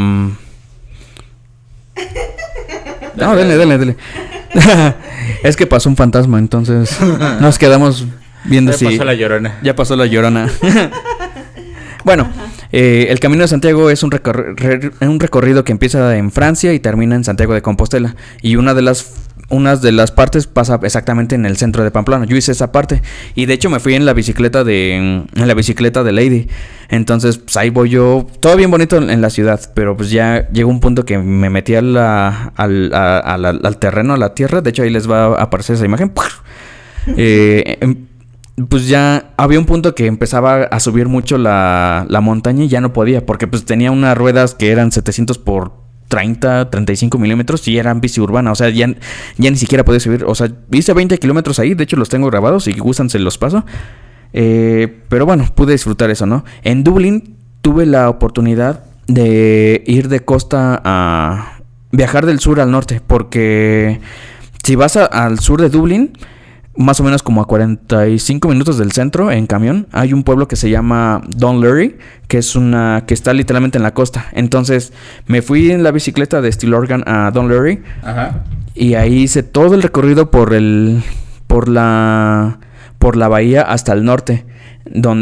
No, dele. Es que pasó un fantasma, entonces nos quedamos viendo si... Ya pasó la llorona. Bueno, el Camino de Santiago es un recorrido que empieza en Francia y termina en Santiago de Compostela. Y una de las partes pasa exactamente en el centro de Pamplona. Yo hice esa parte y de hecho me fui en la bicicleta de Lady. Entonces, pues ahí voy yo, todo bien bonito en la ciudad, pero pues ya llegó un punto que me metí al terreno, a la tierra. De hecho, ahí les va a aparecer esa imagen. Pues ya había un punto que empezaba a subir mucho la montaña y ya no podía, porque pues tenía unas ruedas que eran 700 por 35 milímetros y eran bici urbana, o sea, ya ni siquiera podía subir. O sea, hice 20 kilómetros ahí, de hecho los tengo grabados, si gustan se los paso. Pero bueno, pude disfrutar eso, ¿no? En Dublín tuve la oportunidad de ir de costa a viajar del sur al norte, porque si vas al sur de Dublín, más o menos como a 45 minutos del centro en camión, hay un pueblo que se llama Dunleary, que está literalmente en la costa. Entonces me fui en la bicicleta de Stillorgan a Dunleary, ajá, y ahí hice todo el recorrido por la bahía hasta el norte,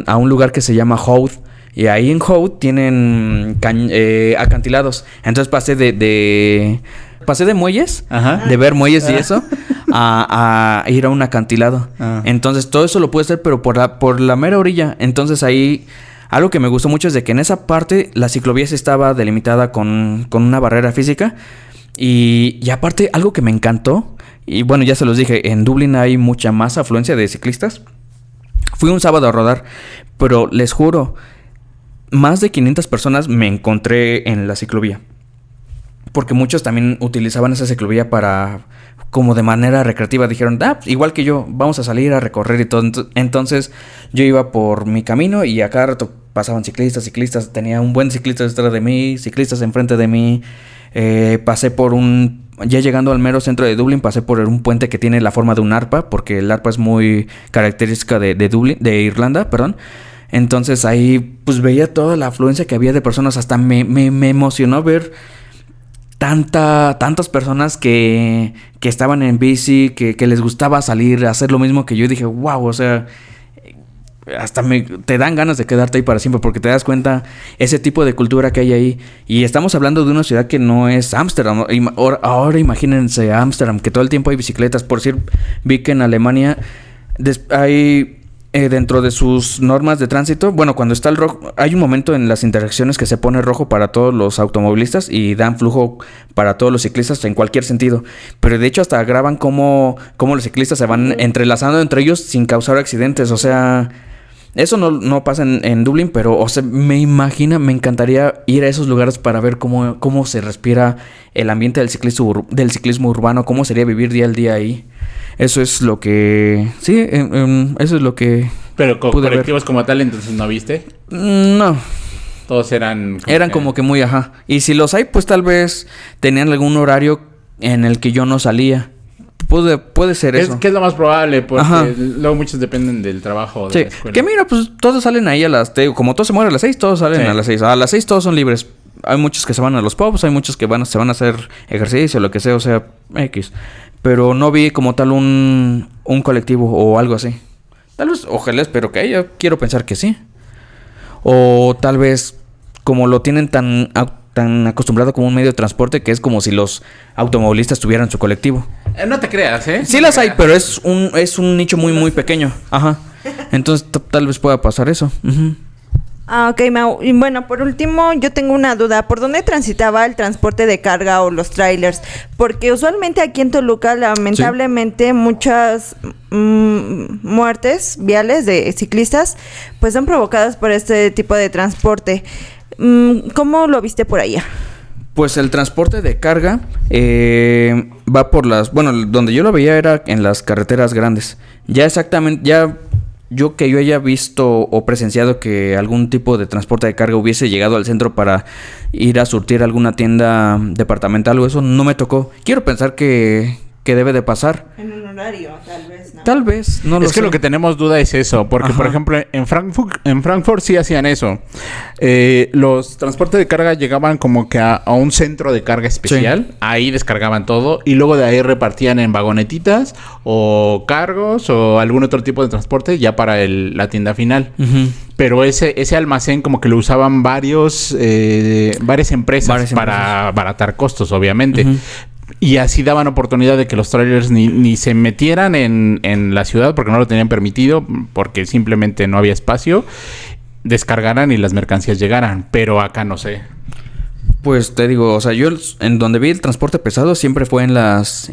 a un lugar que se llama Howth. Y ahí en Howth tienen acantilados. Entonces pasé de muelles, ajá, de ver muelles y eso, a ir a un acantilado. Entonces todo eso lo pude hacer, pero por la mera orilla. Entonces ahí algo que me gustó mucho es de que en esa parte la ciclovía sí estaba delimitada con una barrera física. Y aparte algo que me encantó, y bueno, ya se los dije, en Dublín hay mucha más afluencia de ciclistas. Fui un sábado a rodar, pero les juro, más de 500 personas me encontré en la ciclovía. Porque muchos también utilizaban esa ciclovía como de manera recreativa. Dijeron, igual que yo, vamos a salir a recorrer y todo. Entonces yo iba por mi camino y a cada rato pasaban ciclistas. Tenía un buen ciclista detrás de mí, ciclistas enfrente de mí. Pasé por ya llegando al mero centro de Dublín, pasé por un puente que tiene la forma de un arpa, porque el arpa es muy característica de Dublín, de Irlanda, perdón. Entonces ahí pues veía toda la afluencia que había de personas. Hasta me emocionó ver tantas personas que estaban en bici, que les gustaba salir a hacer lo mismo que yo. Y dije, wow, o sea, hasta te dan ganas de quedarte ahí para siempre, porque te das cuenta ese tipo de cultura que hay ahí. Y estamos hablando de una ciudad que no es Ámsterdam. Ahora imagínense Ámsterdam, que todo el tiempo hay bicicletas. Por decir, vi que en Alemania hay... dentro de sus normas de tránsito, bueno, cuando está el rojo, hay un momento en las intersecciones que se pone rojo para todos los automovilistas y dan flujo para todos los ciclistas en cualquier sentido. Pero de hecho hasta graban cómo los ciclistas se van entrelazando entre ellos sin causar accidentes. O sea, eso no pasa en Dublín, pero o sea, me encantaría ir a esos lugares para ver cómo se respira el ambiente del ciclismo urbano, cómo sería vivir día al día ahí. Eso es lo que... Sí, eso es lo que... Pero colectivos como tal, entonces, ¿no viste? No. Todos eran como que muy ajá. Y si los hay, pues tal vez tenían algún horario en el que yo no salía. Puede ser eso. Que es lo más probable, porque luego muchos dependen del trabajo de la escuela. Que mira, pues todos salen ahí como todos se mueren a las 6, todos salen a las 6. A las 6 todos son libres. Hay muchos que se van a los pubs, hay muchos que se van a hacer ejercicio, lo que sea, o sea, X. Pero no vi como tal un colectivo o algo así. Tal vez, ojalá, espero que haya. Quiero pensar que sí. O tal vez, como lo tienen tan acostumbrado como un medio de transporte, que es como si los automovilistas tuvieran su colectivo. No te creas, ¿eh? Sí las hay, pero es un nicho muy, muy pequeño. Ajá. Entonces, tal vez pueda pasar eso. Uh-huh. Ok, Mau. Y bueno, por último, yo tengo una duda. ¿Por dónde transitaba el transporte de carga o los trailers? Porque usualmente aquí en Toluca, lamentablemente, muchas muertes viales de ciclistas, pues son provocadas por este tipo de transporte. ¿Cómo lo viste por allá? Pues el transporte de carga va por donde yo lo veía era en las carreteras grandes. Ya yo haya visto o presenciado que algún tipo de transporte de carga hubiese llegado al centro para ir a surtir alguna tienda departamental o eso, no me tocó. Quiero pensar que debe de pasar. En un horario, tal vez, ¿no? Tal vez, no lo sé. Es que lo que tenemos duda es eso, porque por ejemplo en Frankfurt sí hacían eso. Los transportes de carga llegaban como que a un centro de carga especial, sí. Ahí descargaban todo y luego de ahí repartían en vagonetitas o cargos o algún otro tipo de transporte ya para la tienda final. Uh-huh. Pero ese almacén como que lo usaban varias empresas para abaratar costos, obviamente. Uh-huh. Y así daban oportunidad de que los trailers ni se metieran en la ciudad porque no lo tenían permitido, porque simplemente no había espacio, descargaran y las mercancías llegaran. Pero acá no sé. Pues te digo, o sea, yo en donde vi el transporte pesado siempre fue en las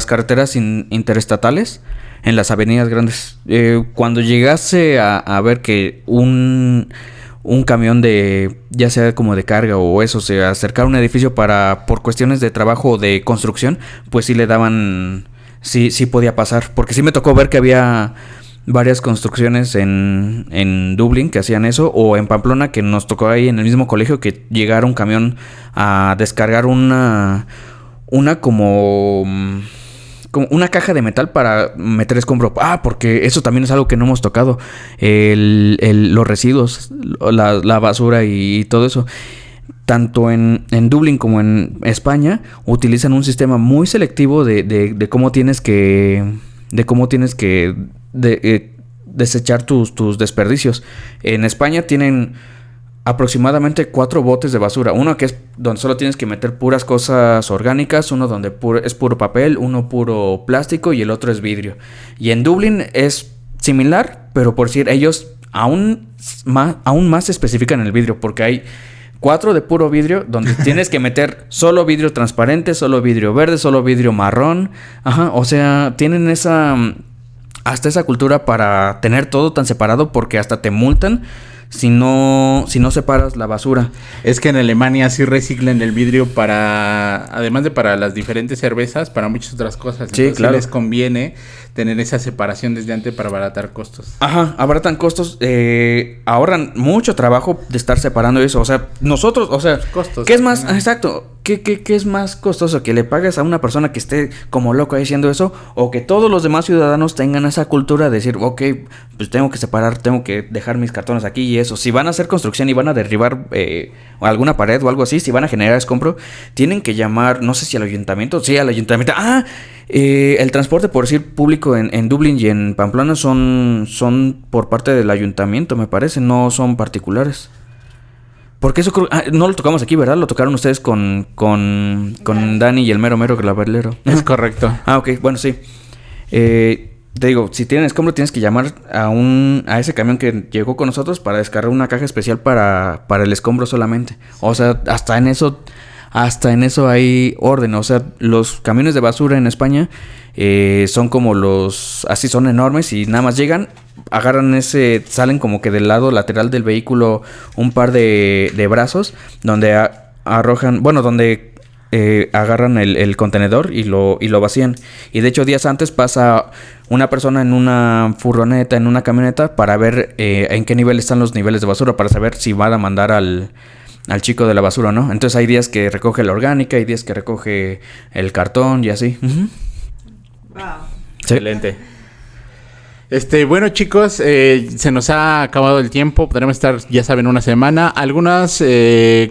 carreteras interestatales, en las avenidas grandes. Cuando llegase a ver que un camión ya sea como de carga o eso, se acercar a un edificio por cuestiones de trabajo o de construcción, pues sí le daban, sí podía pasar, porque sí me tocó ver que había varias construcciones en Dublín que hacían eso, o en Pamplona, que nos tocó ahí en el mismo colegio que llegara un camión a descargar una como una caja de metal para meter escombro. Porque eso también es algo que no hemos tocado. Los residuos, la basura y todo eso. Tanto en Dublín como en España utilizan un sistema muy selectivo de cómo tienes que desechar tus desperdicios. En España tienen aproximadamente 4 botes de basura. Uno que es donde solo tienes que meter puras cosas orgánicas, uno donde es puro papel, uno puro plástico y el otro es vidrio. Y en Dublín es similar, pero por decir, ellos aún más especifican el vidrio, porque hay 4 de puro vidrio donde tienes que meter solo vidrio transparente, solo vidrio verde, solo vidrio marrón. Ajá, o sea, tienen hasta esa cultura para tener todo tan separado, porque hasta te multan si no separas la basura. Es que en Alemania sí reciclan el vidrio además de para las diferentes cervezas, para muchas otras cosas. Sí, claro. Les conviene tener esa separación desde antes para abaratar costos. Ajá, abaratan costos, ahorran mucho trabajo de estar separando eso. O sea, nosotros, o sea, costos, ¿qué es más? Exacto. ¿Qué es más costoso? ¿Que le pagues a una persona que esté como loco ahí haciendo eso? ¿O que todos los demás ciudadanos tengan esa cultura de decir, ok, pues tengo que separar, tengo que dejar mis cartones aquí y eso? Si van a hacer construcción y van a derribar alguna pared o algo así, si van a generar escombro, tienen que llamar, no sé si al ayuntamiento. Sí, al ayuntamiento. El transporte, por decir, público en Dublín y en Pamplona son por parte del ayuntamiento, me parece, no son particulares. Porque eso no lo tocamos aquí, ¿verdad? Lo tocaron ustedes con Dani y el mero glavelero. Es correcto. Ok, bueno, sí. Te digo, si tienen escombro tienes que llamar a ese camión que llegó con nosotros para descargar una caja especial para el escombro solamente. O sea, hasta en eso hay orden. O sea, los camiones de basura en España son como así son enormes y nada más llegan, agarran salen como que del lado lateral del vehículo un par de brazos donde arrojan, donde agarran el contenedor y lo vacían. Y de hecho días antes pasa una persona en una furgoneta, en una camioneta, para ver en qué nivel están los niveles de basura, para saber si van a mandar al chico de la basura o no. Entonces hay días que recoge la orgánica, hay días que recoge el cartón y así. Wow. Sí. Excelente. Bueno, chicos, se nos ha acabado el tiempo. Podremos estar, ya saben, una semana. ¿Algunas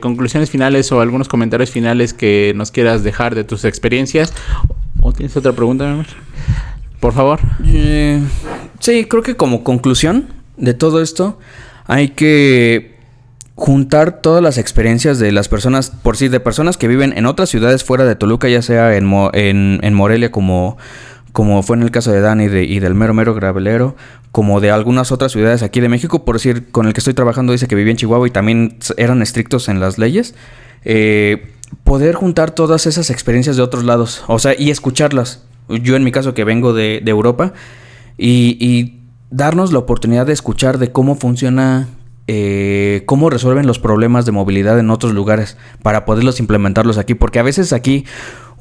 conclusiones finales o algunos comentarios finales que nos quieras dejar de tus experiencias? ¿O tienes otra pregunta, mi amor? Por favor. Sí, creo que como conclusión de todo esto hay que juntar todas las experiencias de las personas, de personas que viven en otras ciudades fuera de Toluca, ya sea en Morelia, como fue en el caso de Dani y del mero gravelero, como de algunas otras ciudades aquí de México. Por decir, con el que estoy trabajando dice que vivía en Chihuahua y también eran estrictos en las leyes. Poder juntar todas esas experiencias de otros lados, o sea, y escucharlas. Yo en mi caso, que vengo de Europa, y darnos la oportunidad de escuchar de cómo funciona, cómo resuelven los problemas de movilidad en otros lugares, para poderlos implementarlos aquí. Porque a veces aquí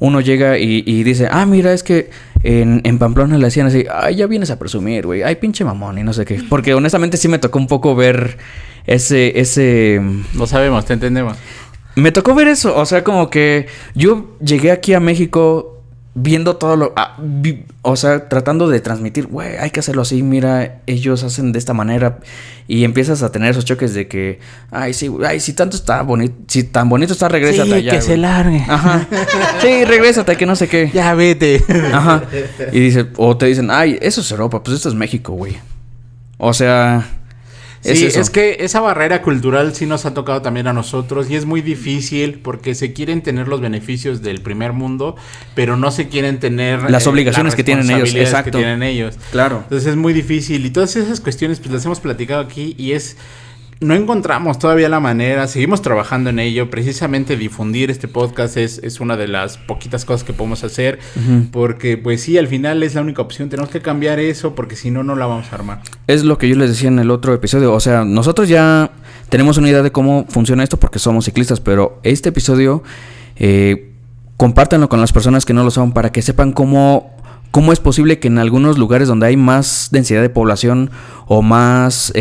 uno llega y dice, mira, es que en Pamplona le hacían así, ya vienes a presumir, güey, ay, pinche mamón, y no sé qué. Porque honestamente sí me tocó un poco ver ese... Lo sabemos, te entendemos. Me tocó ver eso, o sea, como que yo llegué aquí a México viendo todo lo... o sea, tratando de transmitir, güey, hay que hacerlo así, mira, ellos hacen de esta manera. Y empiezas a tener esos choques de que, si tanto está bonito, si tan bonito está, regrésate allá. Sí, que se largue. Ajá. Sí, regrésate, que no sé qué. Ya vete. Ajá. Y te dicen, eso es Europa, pues esto es México, güey. O sea... Sí, es que esa barrera cultural sí nos ha tocado también a nosotros y es muy difícil porque se quieren tener los beneficios del primer mundo, pero no se quieren tener las obligaciones que tienen ellos. Exacto. Que tienen ellos. Claro. Entonces es muy difícil y todas esas cuestiones pues las hemos platicado aquí y no encontramos todavía la manera, seguimos trabajando en ello. Precisamente difundir este podcast es una de las poquitas cosas que podemos hacer, porque pues sí, al final es la única opción. Tenemos que cambiar eso porque si no, no la vamos a armar. Es lo que yo les decía en el otro episodio. O sea, nosotros ya tenemos una idea de cómo funciona esto porque somos ciclistas, pero este episodio compártanlo con las personas que no lo son, para que sepan cómo es posible que en algunos lugares donde hay más densidad de población o más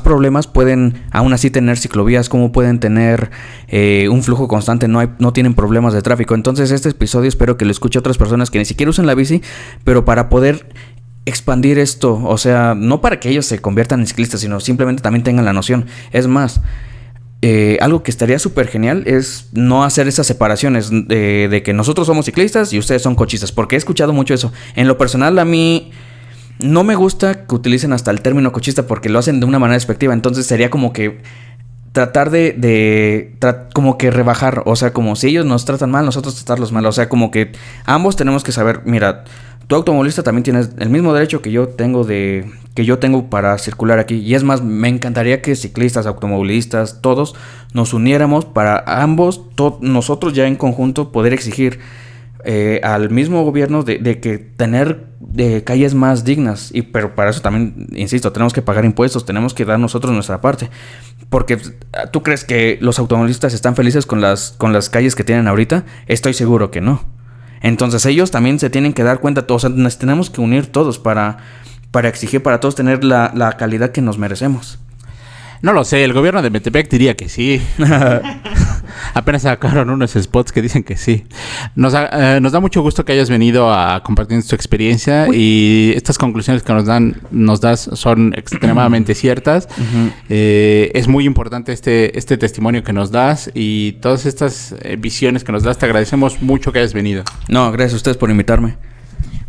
problemas pueden aún así tener ciclovías, cómo pueden tener un flujo constante, no tienen problemas de tráfico. Entonces este episodio espero que lo escuche otras personas que ni siquiera usan la bici, pero para poder expandir esto, o sea, no para que ellos se conviertan en ciclistas, sino simplemente también tengan la noción. Es más, algo que estaría súper genial es no hacer esas separaciones de que nosotros somos ciclistas y ustedes son cochistas, porque he escuchado mucho eso. En lo personal, a mí no me gusta que utilicen hasta el término cochista porque lo hacen de una manera despectiva. Entonces sería como que tratar como que rebajar, o sea, como si ellos nos tratan mal, nosotros tratarlos mal. O sea, como que ambos tenemos que saber, mira, tu automovilista también tienes el mismo derecho que yo tengo para circular aquí. Y es más, me encantaría que ciclistas, automovilistas, todos nos uniéramos para ambos, nosotros ya en conjunto, poder exigir al mismo gobierno de que tener calles más dignas. Pero para eso también, insisto, tenemos que pagar impuestos, tenemos que dar nosotros nuestra parte. Porque ¿tú crees que los automovilistas están felices con las calles que tienen ahorita? Estoy seguro que no. Entonces ellos también se tienen que dar cuenta, o sea, nos tenemos que unir todos para exigir para todos tener la calidad que nos merecemos. No lo sé, el gobierno de Metepec diría que sí. Apenas sacaron unos spots que dicen que sí. Nos da mucho gusto que hayas venido a compartir tu experiencia. Y estas conclusiones que nos das son extremadamente ciertas. Es muy importante este testimonio que nos das y todas estas visiones que nos das. Te agradecemos mucho que hayas venido. No, gracias a ustedes por invitarme.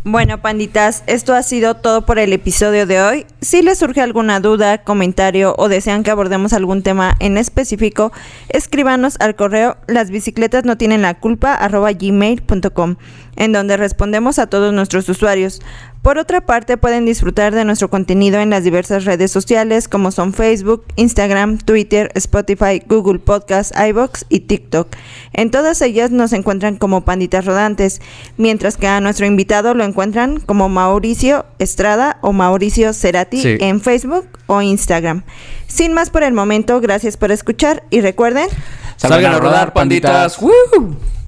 Bueno, panditas, esto ha sido todo por el episodio de hoy. Si les surge alguna duda, comentario o desean que abordemos algún tema en específico, escríbanos al correo lasbicicletasnotienenlaculpa@gmail.com, en donde respondemos a todos nuestros usuarios. Por otra parte, pueden disfrutar de nuestro contenido en las diversas redes sociales como son Facebook, Instagram, Twitter, Spotify, Google Podcasts, iVoox y TikTok. En todas ellas nos encuentran como Panditas Rodantes, mientras que a nuestro invitado lo encuentran como Mauricio Estrada o Mauricio Cerati en Facebook o Instagram. Sin más por el momento, gracias por escuchar y recuerden... Salgan a rodar, panditas. ¡Woo!